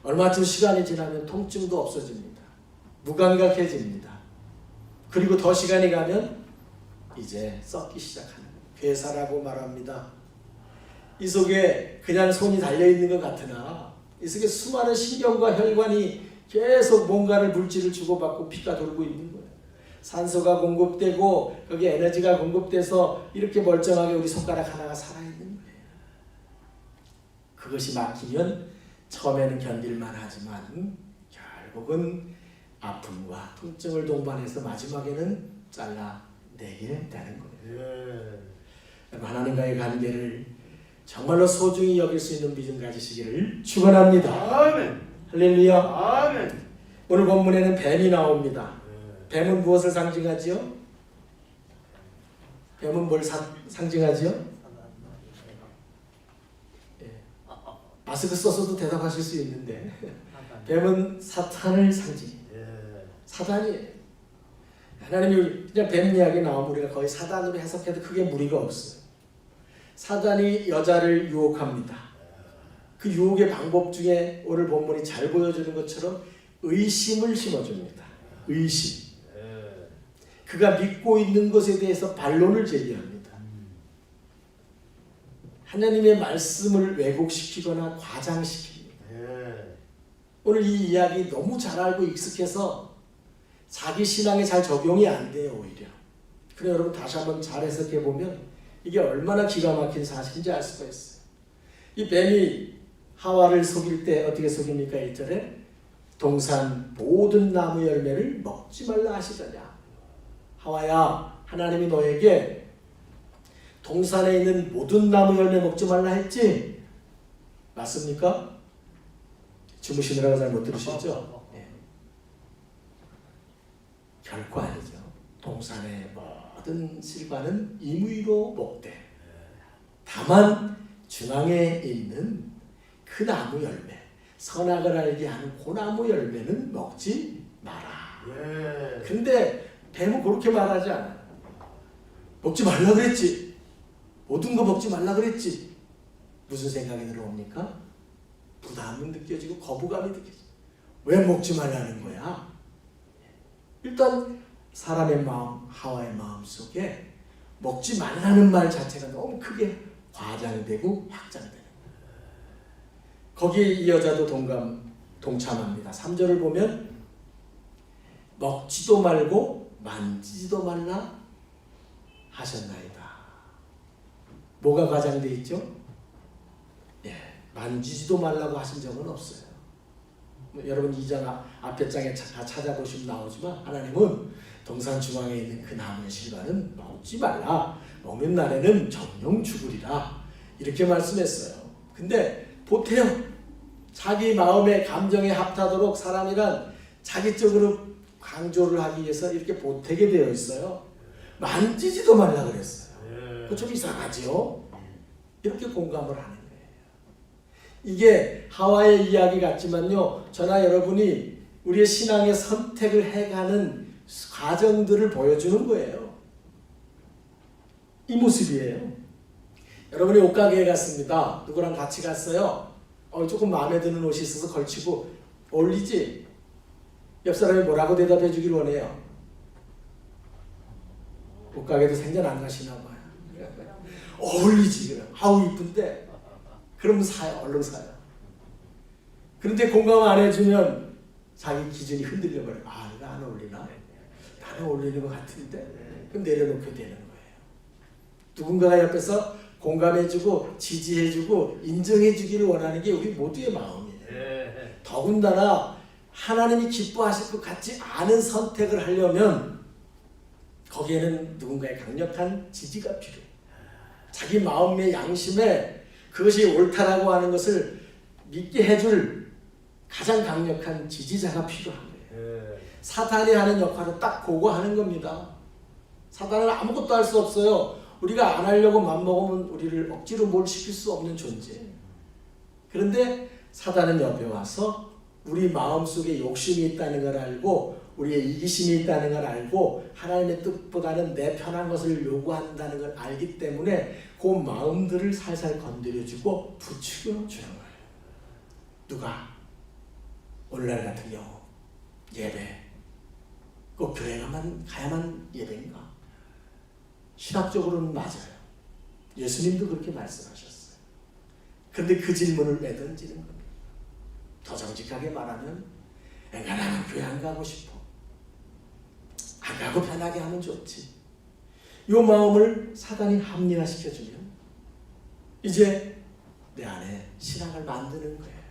얼마쯤 시간이 지나면 통증도 없어집니다. 무감각해집니다. 그리고 더 시간이 가면 이제 썩기 시작하는 거예요. 괴사라고 말합니다. 이 속에 그냥 손이 달려있는 것 같으나 이 속에 수많은 신경과 혈관이 계속 뭔가를 물질을 주고받고 피가 돌고 있는 거예요. 산소가 공급되고 거기에 에너지가 공급돼서 이렇게 멀쩡하게 우리 손가락 하나가 살아있는 거예요. 그것이 막히면 처음에는 견딜만 하지만 결국은 아픔과 통증을 동반해서 마지막에는 잘라내기는 되는 거예요. 하나님과의 관계를 정말로 소중히 여길 수 있는 믿음 가지시기를 축원합니다. 아멘. 할렐루야. 아멘. 오늘 본문에는 뱀이 나옵니다. 뱀은 무엇을 상징하지요? 뱀은 뭘 상징하지요? 마스크 써서도 대답하실 수 있는데 뱀은 사탄을 상징해요. 사단이에요. 하나님이 그냥 뱀 이야기 나오면 우리가 거의 사단으로 해석해도 크게 무리가 없어요. 사단이 여자를 유혹합니다. 그 유혹의 방법 중에 오늘 본문이 잘 보여주는 것처럼 의심을 심어줍니다. 의심. 그가 믿고 있는 것에 대해서 반론을 제기합니다. 하나님의 말씀을 왜곡시키거나 과장시킵니다. 오늘 이 이야기 너무 잘 알고 익숙해서 자기 신앙에 잘 적용이 안 돼요, 오히려. 그래 여러분 다시 한번 잘 해석해 보면 이게 얼마나 기가 막힌 사실인지 알 수가 있어요. 이 뱀이 하와를 속일 때 어떻게 속입니까? 1절에 동산 모든 나무 열매를 먹지 말라 하시더냐. 하와야, 하나님이 너에게 동산에 있는 모든 나무 열매 먹지 말라 했지? 맞습니까? 주무시느라고 잘 못 들으셨죠? 네. 결코 아니죠. 동산의 모든 실과는 임의로 먹되 다만 중앙에 있는 그 나무 열매, 선악을 알게 하는 그 나무 열매는 먹지 마라. 예. 근데 뱀은 그렇게 말하지 않아요. 먹지 말라 그랬지. 모든 거 먹지 말라 그랬지. 무슨 생각이 들어옵니까? 부담은 느껴지고 거부감이 느껴지고. 왜 먹지 말라는 거야? 일단 사람의 마음, 하와의 마음 속에 먹지 말라는 말 자체가 너무 크게 과장되고 확장되는 거예요. 거기에 이 여자도 동참합니다. 3절을 보면 먹지도 말고 만지지도 말라 하셨나이다. 뭐가 과장돼 있죠? 예, 만지지도 말라고 하신 적은 없어요. 여러분 2장 앞에 장에 다 찾아보시면 나오지만 하나님은 동산 중앙에 있는 그 나무의 실과는 먹지 말라. 먹는 날에는 정령 죽으리라. 이렇게 말씀했어요. 근데 보태요. 자기 마음의 감정에 합하도록 사람이란 자기 쪽으로 강조를 하기 위해서 이렇게 보태게 되어 있어요. 만지지도 말라 그랬어요. 그거 좀 이상하죠? 이렇게 공감을 하는 거예요. 이게 하와의 이야기 같지만요. 저나 여러분이 우리의 신앙의 선택을 해가는 과정들을 보여주는 거예요. 이 모습이에요. 여러분이 옷가게에 갔습니다. 누구랑 같이 갔어요. 조금 마음에 드는 옷이 있어서 걸치고 어울리지? 옆 사람이 뭐라고 대답해 주길 원해요? 옷가게도 생전 안 가시나 봐요. 어울리지. 그래. 아우 이쁜데. 그럼 사요. 얼른 사요. 그런데 공감 안 해주면 자기 기준이 흔들려 버려요. 아, 이거 안 어울리나? 나는 어울리는 것 같은데? 그럼 내려놓게 되는 거예요. 누군가가 옆에서 공감해주고 지지해주고 인정해주기를 원하는 게 우리 모두의 마음이에요. 더군다나 하나님이 기뻐하실 것 같지 않은 선택을 하려면 거기에는 누군가의 강력한 지지가 필요해요. 자기 마음의 양심에 그것이 옳다라고 하는 것을 믿게 해줄 가장 강력한 지지자가 필요한 거예요. 사탄이 하는 역할은 딱 그거 하는 겁니다. 사탄은 아무것도 할 수 없어요. 우리가 안 하려고 맘먹으면 우리를 억지로 뭘 시킬 수 없는 존재. 그런데 사단은 옆에 와서 우리 마음속에 욕심이 있다는 걸 알고 우리의 이기심이 있다는 걸 알고 하나님의 뜻보다는 내 편한 것을 요구한다는 걸 알기 때문에 그 마음들을 살살 건드려주고 부추겨주는 거예요. 누가? 오늘날 같은 경우 예배 꼭 교회 가야만 예배인가? 신학적으로는 맞아요. 예수님도 그렇게 말씀하셨어요. 그런데 그 질문을 왜 던지는 겁니다. 더 정직하게 말하면 나는 교회 안 가고 싶어. 안 가고 편하게 하면 좋지. 이 마음을 사단이 합리화시켜주면 이제 내 안에 신앙을 만드는 거예요.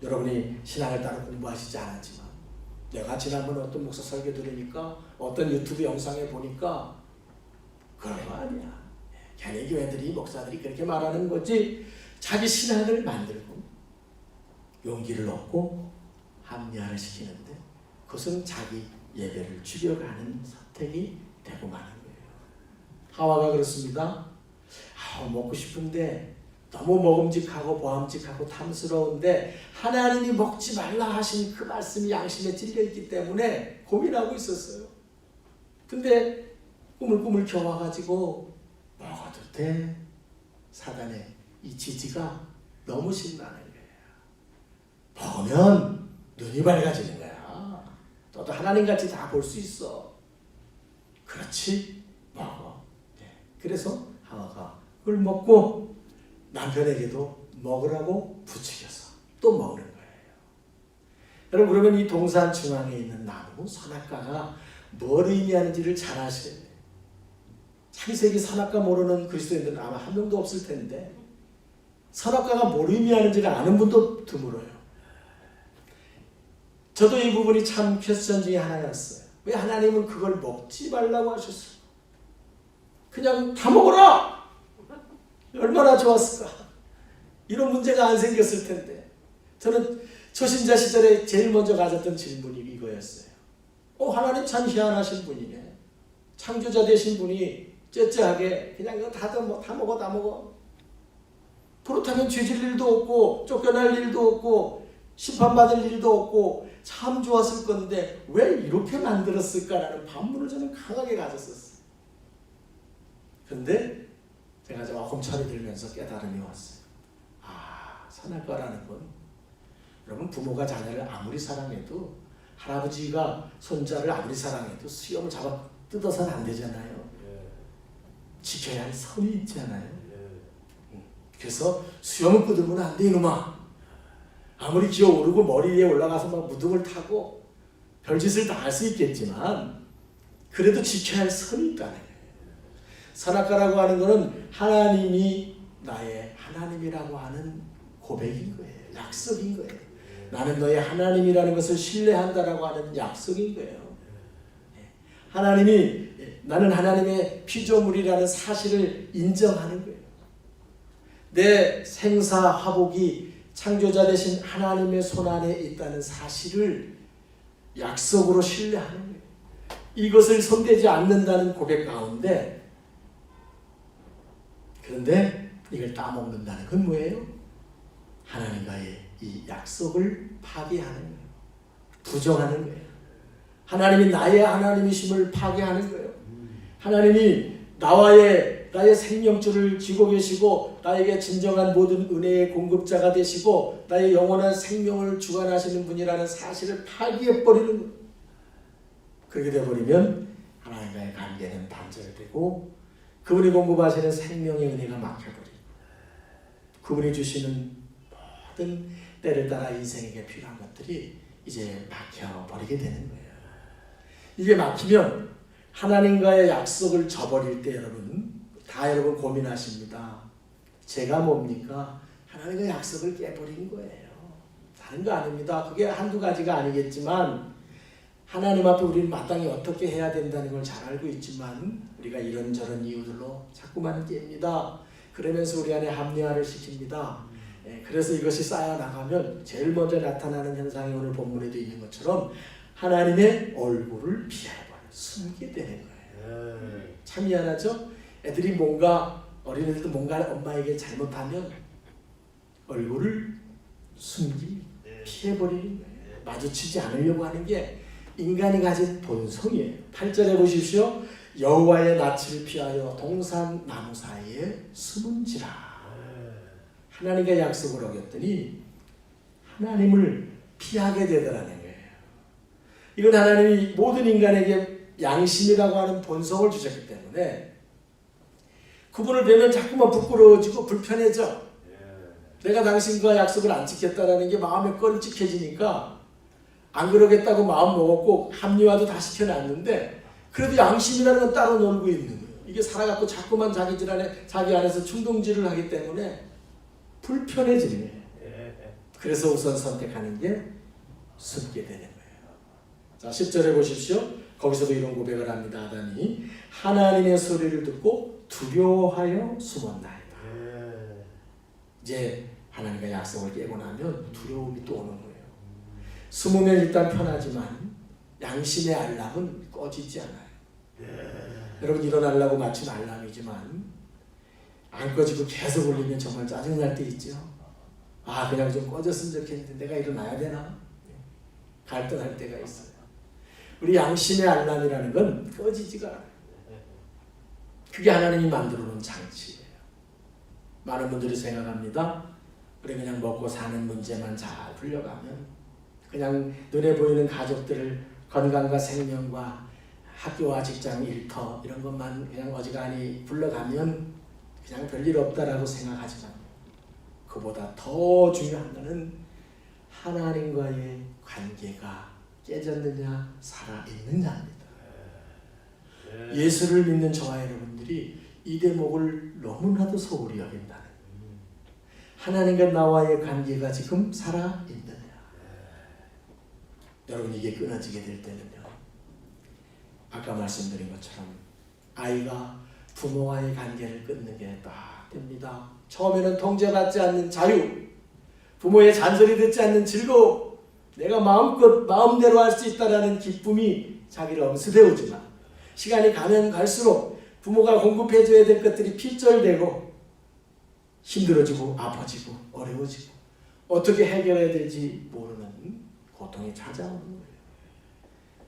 여러분이 신앙을 따로 공부하시지 않았지만 내가 지난번에 어떤 목사 설교 들으니까 어떤 유튜브 영상에 보니까 그런 거 아니야. 걔네 교회들이 목사들이 그렇게 말하는 거지. 자기 신앙을 만들고 용기를 얻고 합리화를 시키는데 그것은 자기 예배를 죽여가는 선택이 되고 마는 거예요. 하와가 그렇습니다. 먹고 싶은데 너무 먹음직하고 보암직하고 탐스러운데 하나님이 먹지 말라 하신 그 말씀이 양심에 찔려있기 때문에 고민하고 있었어요. 근데 꾸물꾸물 겨와가지고 먹어도 돼? 사단의 이 지지가 너무 신나는 거예요. 먹으면 눈이 밝아지는 거야. 너도 하나님같이 다 볼 수 있어. 그렇지? 먹어. 네. 그래서 하와가 그걸 먹고 남편에게도 먹으라고 부추겨서 또 먹는 거예요. 여러분 그러면 이 동산 중앙에 있는 나무 선악과가 뭘 의미하는지를 잘 아셔야 돼요. 창세기 선악과 모르는 그리스도인들은 아마 한 명도 없을 텐데 선악과가 뭘 의미하는지를 아는 분도 드물어요. 저도 이 부분이 참 퀘스천 중에 하나였어요. 왜 하나님은 그걸 먹지 말라고 하셨어요? 그냥 다 먹어라! 얼마나 좋았을까? 이런 문제가 안 생겼을 텐데. 저는 초신자 시절에 제일 먼저 가졌던 질문이 이거였어요. 하나님 참 희한하신 분이네. 창조자 되신 분이 째째하게 그냥 이거 다 먹어. 그렇다면 죄질 일도 없고 쫓겨날 일도 없고 심판받을 일도 없고 참 좋았을 건데 왜 이렇게 만들었을까라는 반문을 저는 강하게 가졌었어요. 그런데 제가 조금 철이 들면서 깨달음이 왔어요. 선악과라는 건 여러분 부모가 자녀를 아무리 사랑해도 할아버지가 손자를 아무리 사랑해도 수염을 잡아 뜯어서는 안 되잖아요. 지켜야 할 선이 있잖아요. 그래서 수염을 끄들면 안 돼 이놈아. 아무리 기어오르고 머리 위에 올라가서 막 무등을 타고 별짓을 다 할 수 있겠지만 그래도 지켜야 할 선이 있다는 거예요. 선악과라고 하는 것은 하나님이 나의 하나님이라고 하는 고백인 거예요. 약속인 거예요. 나는 너의 하나님이라는 것을 신뢰한다라고 하는 약속인 거예요. 하나님이 나는 하나님의 피조물이라는 사실을 인정하는 거예요. 내 생사화복이 창조자 되신 하나님의 손안에 있다는 사실을 약속으로 신뢰하는 거예요. 이것을 손대지 않는다는 고백 가운데 그런데 이걸 따먹는다는 건 뭐예요? 하나님과의 이 약속을 파괴하는 거예요. 부정하는 거예요. 하나님이 나의 하나님이심을 파괴하는 거예요. 하나님이 나의 생명줄을 쥐고 계시고 나에게 진정한 모든 은혜의 공급자가 되시고 나의 영원한 생명을 주관하시는 분이라는 사실을 파괴해버리는 거예요. 그렇게 되어버리면 하나님과의 관계는 단절되고 그분이 공급하시는 생명의 은혜가 막혀버리고 그분이 주시는 모든 때를 따라 인생에게 필요한 것들이 이제 막혀버리게 되는 거예요. 이게 막히면 하나님과의 약속을 저버릴 때 여러분 고민하십니다. 제가 뭡니까? 하나님과의 약속을 깨버린 거예요. 다른 거 아닙니다. 그게 한두 가지가 아니겠지만 하나님 앞에 우리는 마땅히 어떻게 해야 된다는 걸 잘 알고 있지만 우리가 이런저런 이유들로 자꾸만 깹니다. 그러면서 우리 안에 합리화를 시킵니다. 그래서 이것이 쌓여나가면 제일 먼저 나타나는 현상이 오늘 본문에도 있는 것처럼 하나님의 얼굴을 피해버려 숨게 되는 거예요. 참 미안하죠? 애들이 어린애들도 뭔가 엄마에게 잘못하면 얼굴을 피해버리는 거예요. 마주치지 않으려고 하는 게 인간이 가진 본성이에요. 8절에 보십시오. 여호와의 낯을 피하여 동산 나무 사이에 숨은지라. 하나님과 약속을 어겼더니 하나님을 피하게 되더라는 거예요. 이건 하나님이 모든 인간에게 양심이라고 하는 본성을 주셨기 때문에 그분을 뵈면 자꾸만 부끄러워지고 불편해져. 내가 당신과 약속을 안 지켰다라는 게 마음에 껄찍해지니까 안 그러겠다고 마음 먹었고 합리화도 다 시켜놨는데 그래도 양심이라는 건 따로 놀고 있는 거예요. 이게 살아갖고 자꾸만 자기 안에서 충동질을 하기 때문에 불편해지는 거예요. 그래서 우선 선택하는 게 숨게 되는 거예요. 자, 10절에 보십시오. 거기서도 이런 고백을 합니다. 아담이 하나님의 소리를 듣고 두려워하여 숨었나이다. 이제 하나님과 약속을 깨고 나면 두려움이 또 오는 거예요. 숨으면 일단 편하지만 양심의 알람은 꺼지지 않아요. 여러분 일어나려고 맞춘 알람이지만 안 꺼지고 계속 울리면 정말 짜증날 때 있죠. 그냥 좀 꺼졌으면 좋겠는데 내가 일어나야 되나? 갈등할 때가 있어요. 우리 양심의 알람이라는 건 꺼지지가 않아요. 그게 하나님이 만들어 놓은 장치예요. 많은 분들이 생각합니다. 우리 그냥 먹고 사는 문제만 잘 풀려가면 그냥 눈에 보이는 가족들을 건강과 생명과 학교와 직장 일터 이런 것만 그냥 어지간히 불러가면 그냥 별일 없다라고 생각하지만 그보다 더 중요한 것은 하나님과의 관계가 깨졌느냐 살아있느냐입니다. 예수를 믿는 저와 여러분들이 이 대목을 너무나도 소홀히 여긴다는 하나님과 나와의 관계가 지금 살아있느냐. 여러분 이게 끊어지게 될 때는요, 아까 말씀드린 것처럼 아이가 부모와의 관계를 끊는 게 딱 됩니다. 처음에는 통제받지 않는 자유, 부모의 잔소리 듣지 않는 즐거움, 내가 마음껏 마음대로 할 수 있다라는 기쁨이 자기를 엄습해오지만 시간이 가면 갈수록 부모가 공급해줘야 될 것들이 필절되고 힘들어지고 아파지고 어려워지고 어떻게 해결해야 될지 모르는 고통이 찾아오는 거예요.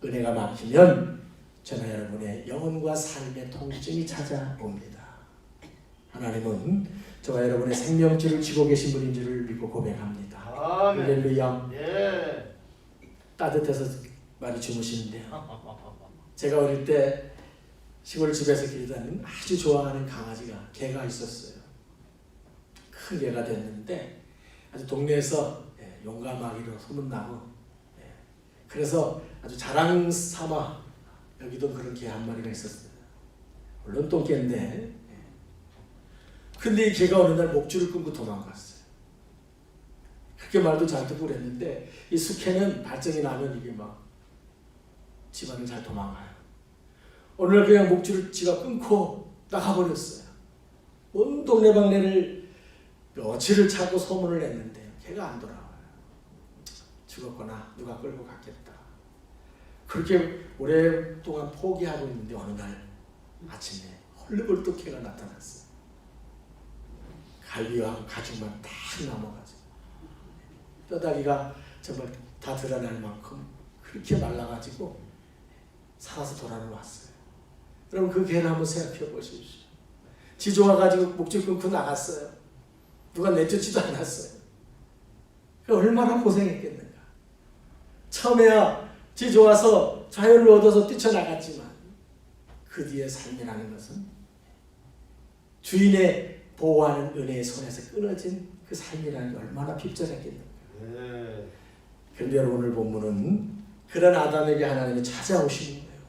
은혜가 막히면 저는 여러분의 영혼과 삶의 통증이 찾아옵니다. 하나님은 저와 여러분의 생명줄을 쥐고 계신 분인 줄을 믿고 고백합니다. 아멘. 할렐루야. 예. 따뜻해서 많이 주무시는데요. 제가 어릴 때 시골 집에서 기르던 아주 좋아하는 강아지가 개가 있었어요. 큰 개가 됐는데 아주 동네에서 용감하기로 소문나고, 그래서 아주 자랑 삼아 여기도 그런 개 한 마리가 있었어요. 물론 똥개인데, 근데 이 개가 어느 날 목줄을 끊고 도망갔어요. 그렇게 말도 잘 듣고 그랬는데 이 숙회는 발정이 나면 이게 막 집안을 잘 도망가요. 어느 날 그냥 목줄을 지가 끊고 나가버렸어요. 온 동네방네를 며칠을 차고 소문을 냈는데 걔가 안 돌아와요. 죽었거나 누가 끌고 갔겠다. 그렇게 오랫동안 포기하고 있는데 어느 날 아침에 헐레벌떡 걔가 나타났어요. 갈비와 가죽만 딱 남아가지고 뼈다귀가 정말 다 드러날 만큼 그렇게 말라가지고 살아서 돌아왔어요. 여러분 그 개를 한번 생각해 보십시오. 지 좋아가지고 목줄 끊고 나갔어요. 누가 내쫓지도 않았어요. 얼마나 고생했겠는가. 처음에야 지 좋아서 자유를 얻어서 뛰쳐나갔지만 그 뒤에 삶이라는 것은 주인의 보호하는 은혜의 손에서 끊어진 그 삶이라는 게 얼마나 핍절했겠는가. 그런데 여러분 오늘 본문은 그런 아담에게 하나님이 찾아오시는 거예요.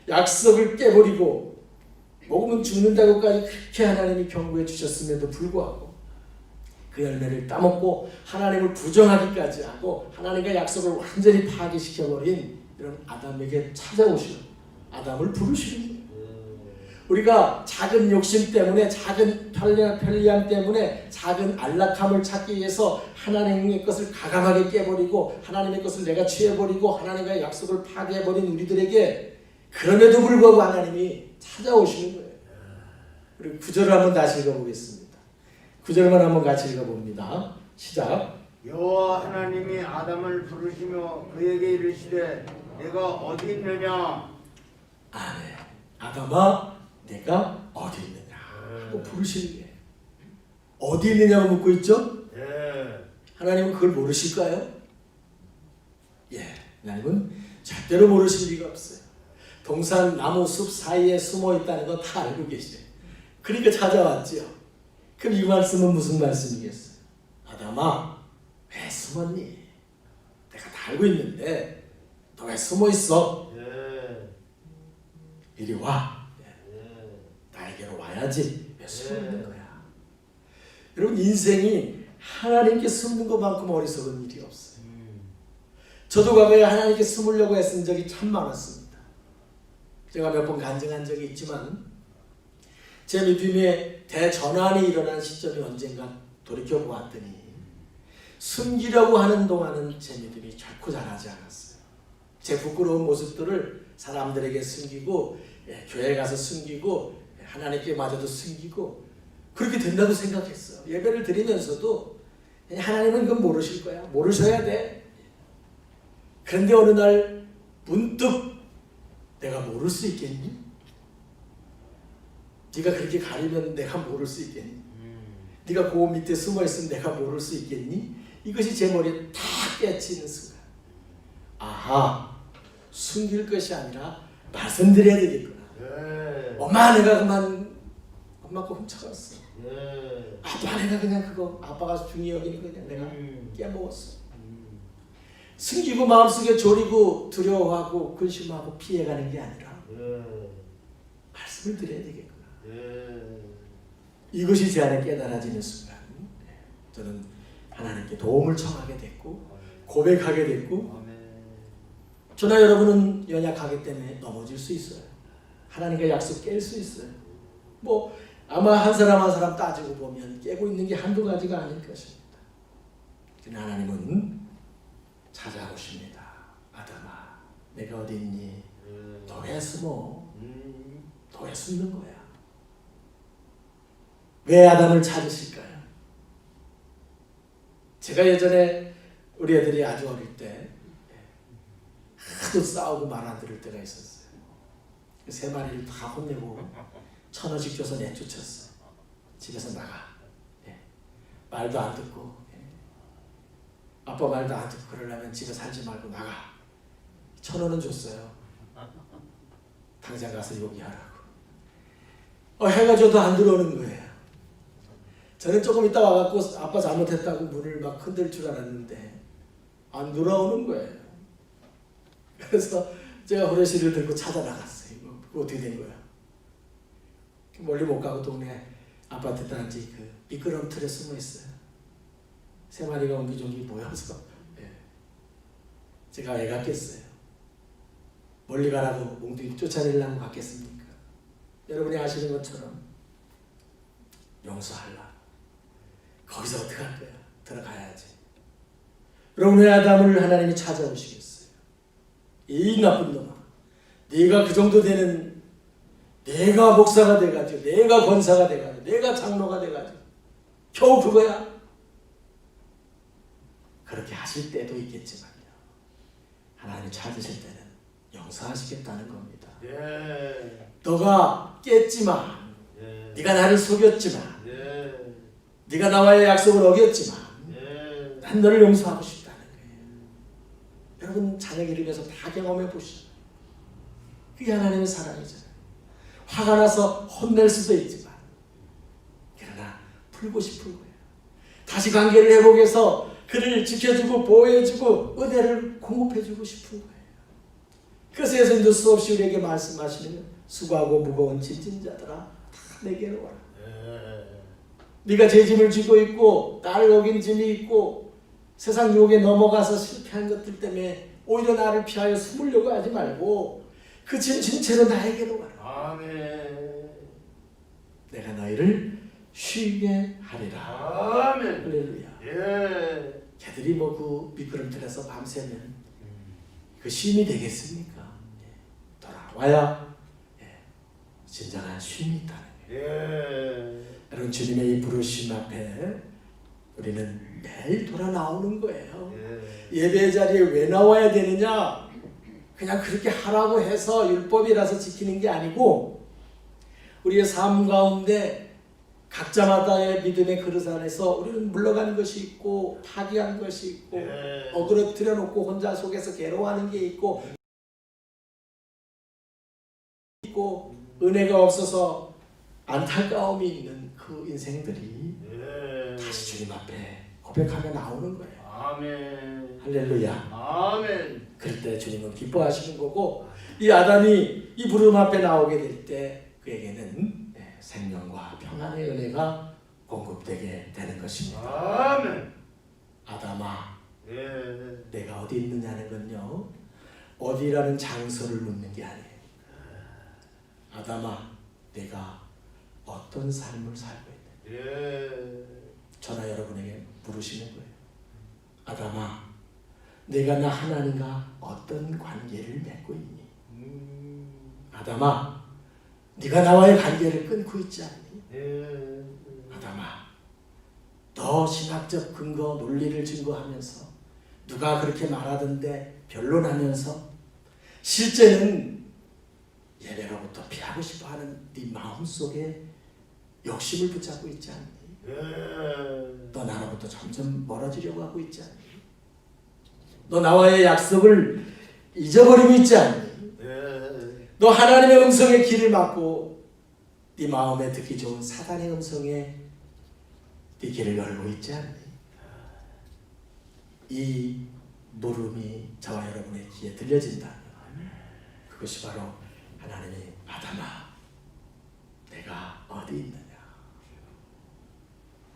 약속을 깨버리고 먹으면 죽는다고까지 그렇게 하나님이 경고해 주셨음에도 불구하고 그 열매를 따먹고 하나님을 부정하기까지 하고 하나님과 약속을 완전히 파괴시켜버린 이런 아담에게 찾아오시는, 아담을 부르시는 거예요. 우리가 작은 욕심 때문에, 작은 편리함 때문에, 작은 안락함을 찾기 위해서 하나님의 것을 가감하게 깨버리고 하나님의 것을 내가 취해버리고 하나님과의 약속을 파괴해버린 우리들에게 그럼에도 불구하고 하나님이 찾아오시는 거예요. 그리고 9절을 한번 다시 읽어보겠습니다. 9절만 한번 같이 읽어봅니다. 시작. 여호와 하나님이 아담을 부르시며 그에게 이르시되 내가 어디 있느냐. 아멘. 아담아 내가 어디 있느냐 하고 부르시는 거예요. 어디 있느냐고 묻고 있죠? 하나님은 그걸 모르실까요? 하나님은 절대로 모르실 리가 없어요. 동산 나무 숲 사이에 숨어 있다는 건 다 알고 계시죠. 그러니까 찾아왔지요. 그럼 이 말씀은 무슨 말씀이겠어요? 아담아 왜 숨었니? 내가 다 알고 있는데 너 왜 숨어 있어? 이리 와. 나에게로 와야지. 왜 숨어 있는 거야? 여러분 인생이 하나님께 숨는 것만큼 어리석은 일이 없어요. 저도 과거에 하나님께 숨으려고 애쓴 적이 참 많았습니다. 제가 몇 번 간증한 적이 있지만 제 믿음의 대전환이 일어난 시점이 언젠가 돌이켜보았더니 숨기려고 하는 동안은 제 믿음이 결코 자라지 않았어요. 제 부끄러운 모습들을 사람들에게 숨기고 교회에 가서 숨기고 하나님께 마저도 숨기고 그렇게 된다고 생각했어요. 예배를 드리면서도 하나님은 그건 모르실 거야. 모르셔야 돼. 그런데 어느 날 문득 내가 모를 수 있겠니? 네가 그렇게 가리면 내가 모를 수 있겠니? 네가 그 밑에 숨어있으면 내가 모를 수 있겠니? 이것이 제 머리에 탁 깨치는 순간 아하, 숨길 것이 아니라 말씀드려야 되겠구나. 엄마 내가 그만 엄마 거 훔쳐갔어. 아빠 내가 그냥 그거 아빠가 중히 여기는 그냥 내가 깨먹었어. 숨기고 마음속에 졸이고 두려워하고 근심하고 피해가는 게 아니라 말씀을 드려야 되겠구나. 이것이 제 안에 깨달아지는 순간 저는 하나님께 도움을 청하게 됐고 고백하게 됐고 아멘. 저나 여러분은 연약하기 때문에 넘어질 수 있어요. 하나님과 약속 깰 수 있어요. 뭐 아마 한 사람 한 사람 따지고 보면 깨고 있는 게 한두 가지가 아닐 것입니다. 그러나 하나님은 찾아오십니다. 아담아, 내가 어디 있니? 너 왜 숨어? 너 왜 숨는 거야? 왜 아담을 찾으실까요? 제가 예전에 우리 애들이 아주 어릴 때 하도 싸우고 말 안 들을 때가 있었어요. 세 마리를 다 혼내고 1,000원씩 줘서 내쫓았어. 집에서 나가. 예. 말도 안 듣고 아빠 말도 안 듣고 그러려면 집에 살지 말고 나가. 1,000원은 줬어요. 당장 가서 요기하라고. 해가 져도 안 들어오는 거예요. 저는 조금 있다 와갖고 아빠 잘못했다고 문을 막 흔들 줄 알았는데 안 돌아오는 거예요. 그래서 제가 후레쉬를 들고 찾아 나갔어요. 이거 어떻게 된 거야? 멀리 못 가고 동네 아파트 단지 그 미끄럼 틀에 숨어 있어요. 세 마리가 옹기종기 모여서 제가 애 같겠어요. 멀리 가라고 몽둥이 쫓아내려고 갔겠습니까? 여러분이 아시는 것처럼 용서하려고. 거기서 어떻게 할 거야? 들어가야지. 여러분 왜 아담을 하나님이 찾아오시겠어요? 이 나쁜 놈아, 네가 그 정도 되는, 내가 목사가 돼가지고, 내가 권사가 돼가지고, 내가 장로가 돼가지고 겨우 그거야? 그렇게 하실 때도 있겠지만요, 하나님 찾으실 때는 용서하시겠다는 겁니다. 예. 너가 깼지만, 예. 네가 나를 속였지만, 예. 네가 나와의 약속을 어겼지만 예. 난 너를 용서하고 싶다는 거예요. 여러분 자녀 기르면서 다 경험해 보시죠. 그게 하나님의 사랑이잖아요. 화가 나서 혼낼 수도 있지만 그러나 풀고 싶은 거예요. 다시 관계를 회복해서 그를 지켜주고 보호해주고 은혜를 공급해주고 싶은 거예요. 그래서 예수님도 수없이 우리에게 말씀하시는 수고하고 무거운 짐진 자들아 다 내게로 와라. 네가 죄짐을 지고 있고 나를 어긴 짐이 있고 세상 유혹에 넘어가서 실패한 것들 때문에 오히려 나를 피하여 숨으려고 하지 말고 그 짐 진채로 나에게로 와라. 아멘. 내가 너희를 쉬게 하리라. 아멘. 할렐루야. 예. 걔들이 뭐 그 미끄럼틀에서 밤새면 그 쉼이 되겠습니까? 돌아와야 진정한 쉼이 있다는 거예요. 예. 여러분 주님의 이 부르심 앞에 우리는 매일 돌아 나오는 거예요. 예배 자리에 왜 나와야 되느냐? 그냥 그렇게 하라고 해서 율법이라서 지키는 게 아니고 우리의 삶 가운데 각자마다의 믿음의 그릇 안에서 우리는 물러가는 것이 있고 파괴한 것이 있고 어그러뜨려 놓고 혼자 속에서 괴로워하는 게 있고 은혜가 없어서 안타까움이 있는 그 인생들이 다시 주님 앞에 고백하며 나오는 거예요. 아멘. 할렐루야. 아멘. 그럴 때 주님은 기뻐하시는 거고 이 아담이 이 부름 앞에 나오게 될 때 그에게는 생명과 평안의 은혜가 공급되게 되는 것입니다. 아멘. 아담아, 예. 내가 어디 있느냐는 건요, 어디라는 장소를 묻는 게 아니에요. 아담아, 내가 어떤 삶을 살고 있느냐. 예. 저나 여러분에게 물으시는 거예요. 아담아, 내가 나 하나님과 어떤 관계를 맺고 있니? 아담아, 네가 나와의 관계를 끊고 있지 않니? 예. 아담아, 너 신학적 근거, 논리를 증거하면서 누가 그렇게 말하던데 변론하면서 실제는 예배로부터 피하고 싶어하는 네 마음속에 욕심을 붙잡고 있지 않니? 예. 너 나로부터 점점 멀어지려고 하고 있지 않니? 너 나와의 약속을 잊어버리고 있지 않니? 예. 너 하나님의 음성에 귀를 막고 네 마음에 듣기 좋은 사단의 음성에 네 귀를 열고 있지 않니? 이 물음이 저와 여러분의 귀에 들려진다면 그것이 바로 하나님이 아담아, 내가 어디 있느냐?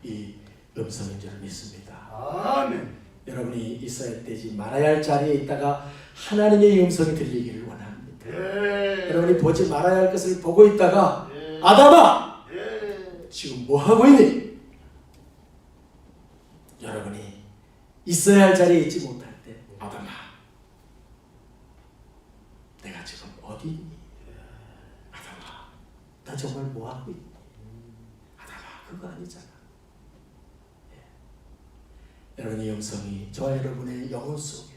이 음성인 줄 믿습니다. 아멘. 여러분이 있어야 되지 말아야 할 자리에 있다가 하나님의 음성이 들리기를 원합니다. 예. 여러분이 보지 말아야 할 것을 보고 있다가 예. 아담아! 예. 지금 뭐 하고 있니? 여러분이 있어야 할 자리에 있지 못할 때 아담아, 내가 지금 어디 있니? 아담아, 나 정말 뭐 하고 있니? 아담아, 그거 아니잖아. 예. 여러분의 음성이 저와 여러분의 영혼 속에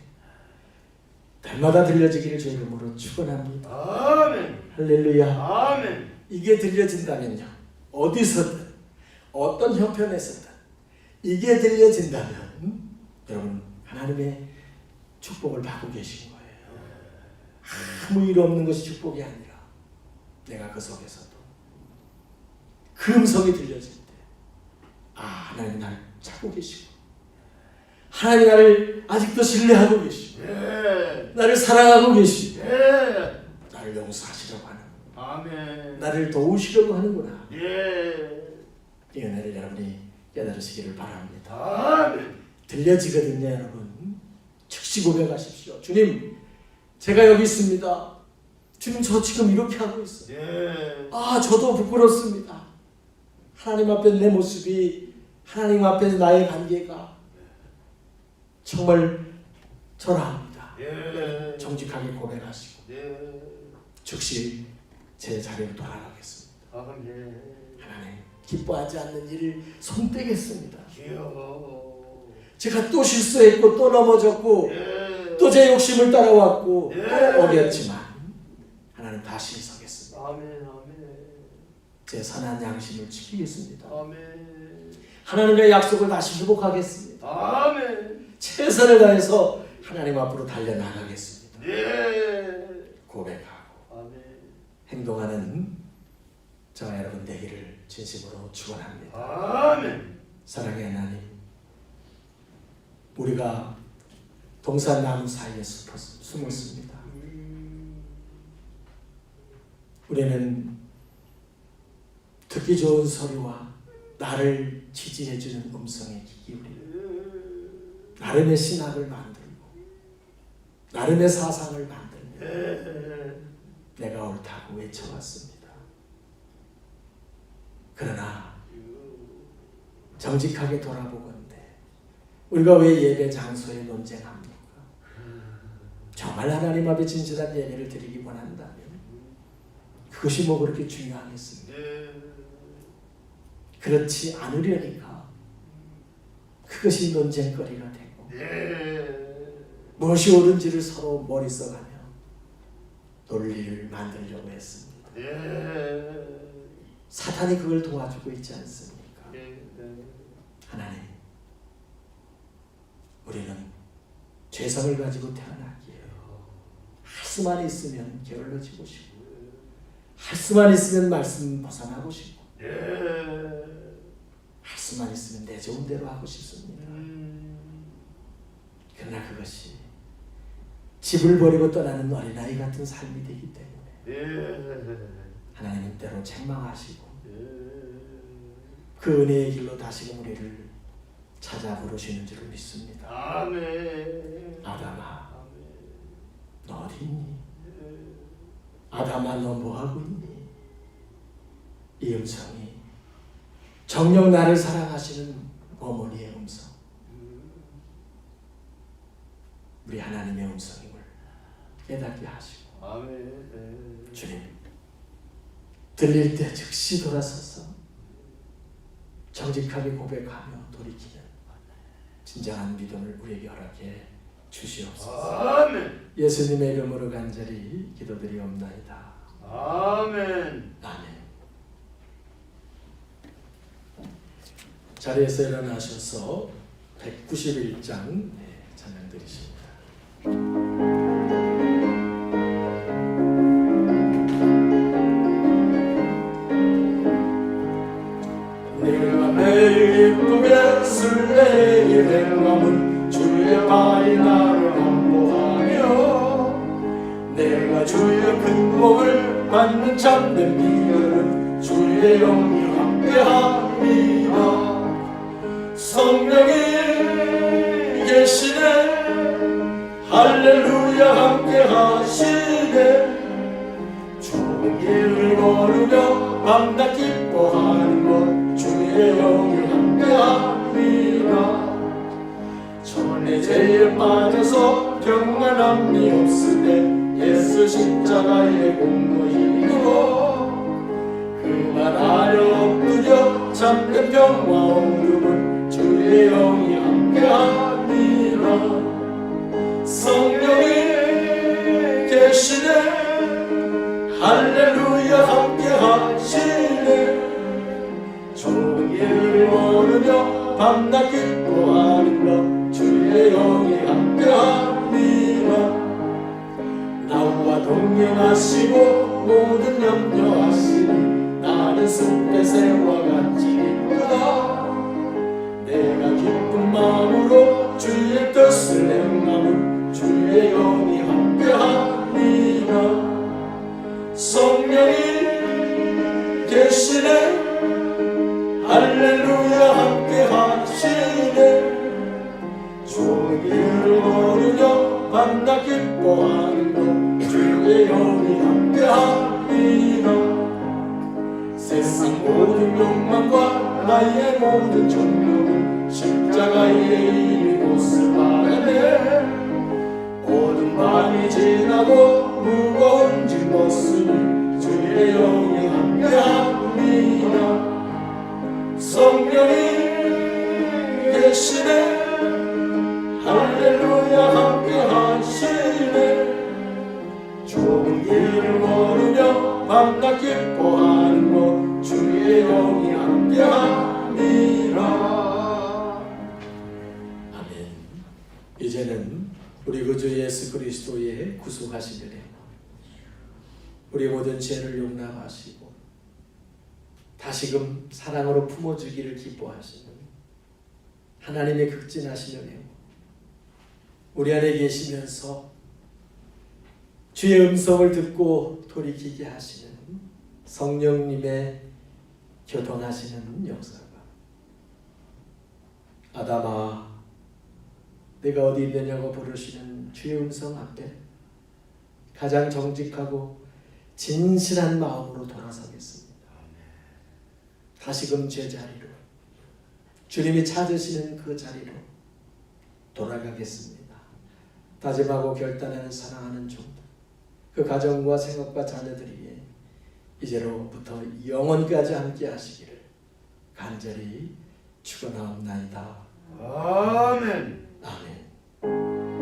날마다 들려지기를 주의 이름으로 축원합니다. 아멘. 할렐루야. 아멘. 이게 들려진다면요, 어디서든 어떤 형편에서든 이게 들려진다면 여러분 하나님의 축복을 받고 계신 거예요. 아무 일 없는 것이 축복이 아니라 내가 그 속에서도 그 음성이 들려질 때 하나님 나를 찾고 계시고 하나님 나를 아직도 신뢰하고 계시고 예. 나를 사랑하고 계시고 예. 나를 용서하시려고 하는, 아멘. 나를 도우시려고 하는구나. 예. 이 은혜를 여러분이 깨달으시기를 바랍니다. 아멘. 들려지거든요, 여러분. 즉시 고백하십시오. 주님, 제가 여기 있습니다. 주님, 저 지금 이렇게 하고 있어요. 예. 저도 부끄럽습니다. 하나님 앞에 내 모습이, 하나님 앞에 나의 관계가 정말 초라합니다. 예. 정직하게 고백하시고 예. 즉시 제 자리로 돌아가겠습니다. 아멘. 하나님, 기뻐하지 않는 일을 손떼겠습니다. 주여. 제가 또 실수했고 또 넘어졌고 예. 또 제 욕심을 따라왔고 예. 또 어겼지만 하나님 다시 서겠습니다. 아멘. 아멘. 제 선한 양심을 지키겠습니다. 아멘. 하나님과의 약속을 다시 회복하겠습니다. 아멘. 최선을 다해서 하나님 앞으로 달려나가겠습니다. 예. 고백하고 아멘. 행동하는 저와 여러분 되기를 진심으로 축원합니다. 아멘. 사랑의 하나님, 우리가 동산나무 사이에 숨었습니다. 우리는 듣기 좋은 소리와 나를 지지해주는 음성에 귀 기울이고 나름의 신학을 만들고 나름의 사상을 만들며 내가 옳다고 외쳐왔습니다. 그러나 정직하게 돌아보건대 우리가 왜 예배 장소에 논쟁합니까? 정말 하나님 앞에 진실한 예배를 드리기 원한다면 그것이 뭐 그렇게 중요하겠습니까? 그렇지 않으려니까 그것이 논쟁거리가 되고 무엇이 옳은지를 서로 머리 써가며 논리를 만들려고 했습니다. 사탄이 그걸 도와주고 있지 않습니까? 하나님, 우리는 죄성을 가지고 태어났기에 할 수만 있으면 게을러지고 싶고 할 수만 있으면 말씀 벗어나고 싶고 할 수만 있으면 내 좋은 대로 하고 싶습니다. 그러나 그것이 집을 버리고 떠나는 어린아이 같은 삶이 되기 때문에 하나님은 때로 책망하시고 그 은혜의 길로 다시금 우리를 찾아 부르시는 줄 믿습니다. 아멘. 아담아, 너 어디 있니? 아담아, 너 뭐하고 있니? 이 음성이 정녕 나를 사랑하시는 어머니의 음성, 우리 하나님의 음성임을 깨닫게 하시고 아멘. 주님, 들릴 때 즉시 돌아서서 정직하게 고백하며 돌이키는 진정한 믿음을 우리에게 허락해 주시옵소서. 아멘. 예수님의 이름으로 간절히 기도드리옵나이다. 아멘. 아멘. 자리에서 일어나셔서 191장 찬양 드리십니다. 내가 매일 기쁘게 술래의 행함은 주의 발이 나를 안보하며 내가 주의 큰 복을 받는 참된 비결은 주의 영이 함께합니다. 성령이 계시네 할렐루야 함께 하시네 좋은 길을 걸으며 밤낮 기뻐하는 것 주의 영이 함께합니다 전에 죄에 빠져서 평안함이 없을 때 예수 십자가의 공로 힘으로 그 말 아래 엎드려 참된 평화 얻음은 주의 영이 함께합니다 성령이 계시네 할렐루야 함께하시네 좋은 길을 걸으며 밤낮 기뻐하는 것 주의 영이 함께합니다 나와 동행하시고 모든 염려하시니 나는 숲의 새와 같이 기쁘다 내가 기쁜 마음으로 주의 뜻을 행하면 주의 영이 함께합니다 성령이 계시네 할렐루야 함께하시네 좋은 길을 걸으며 밤낮 기뻐하는 것 주의 영이 함께합니다 세상 모든 욕망과 나의 모든 정욕은 십자가의 이미 못을 바라네 모든 밤이 지나고 무거운 짐 벗으니 주의 영이 함께합니다 성령이 계시네 할렐루야 함께하시네 좋은 길을 걸으며 밤낮 기뻐하는 것 주의 영이 함께합니다 아멘 이제는 우리 구주 예수 그리스도의 구속하신 은혜 우리 모든 죄를 용납하시고 다시금 사랑으로 품어주기를 기뻐하시는 하나님의 극진하신 은혜 우리 안에 계시면서 주의 음성을 듣고 돌이키게 하시는 성령님의 교통하시는 역사가 아담아 내가 어디 있느냐고 부르시는 주의 음성 앞에 가장 정직하고 진실한 마음으로 돌아서겠습니다. 다시금 제자리로 주님이 찾으시는 그 자리로 돌아가겠습니다. 다짐하고 결단하는 사랑하는 종들 그 가정과 생업과 자녀들에게 이제로부터 영원까지 함께 하시기를 간절히 축원하옵나이다. 아멘. 아멘.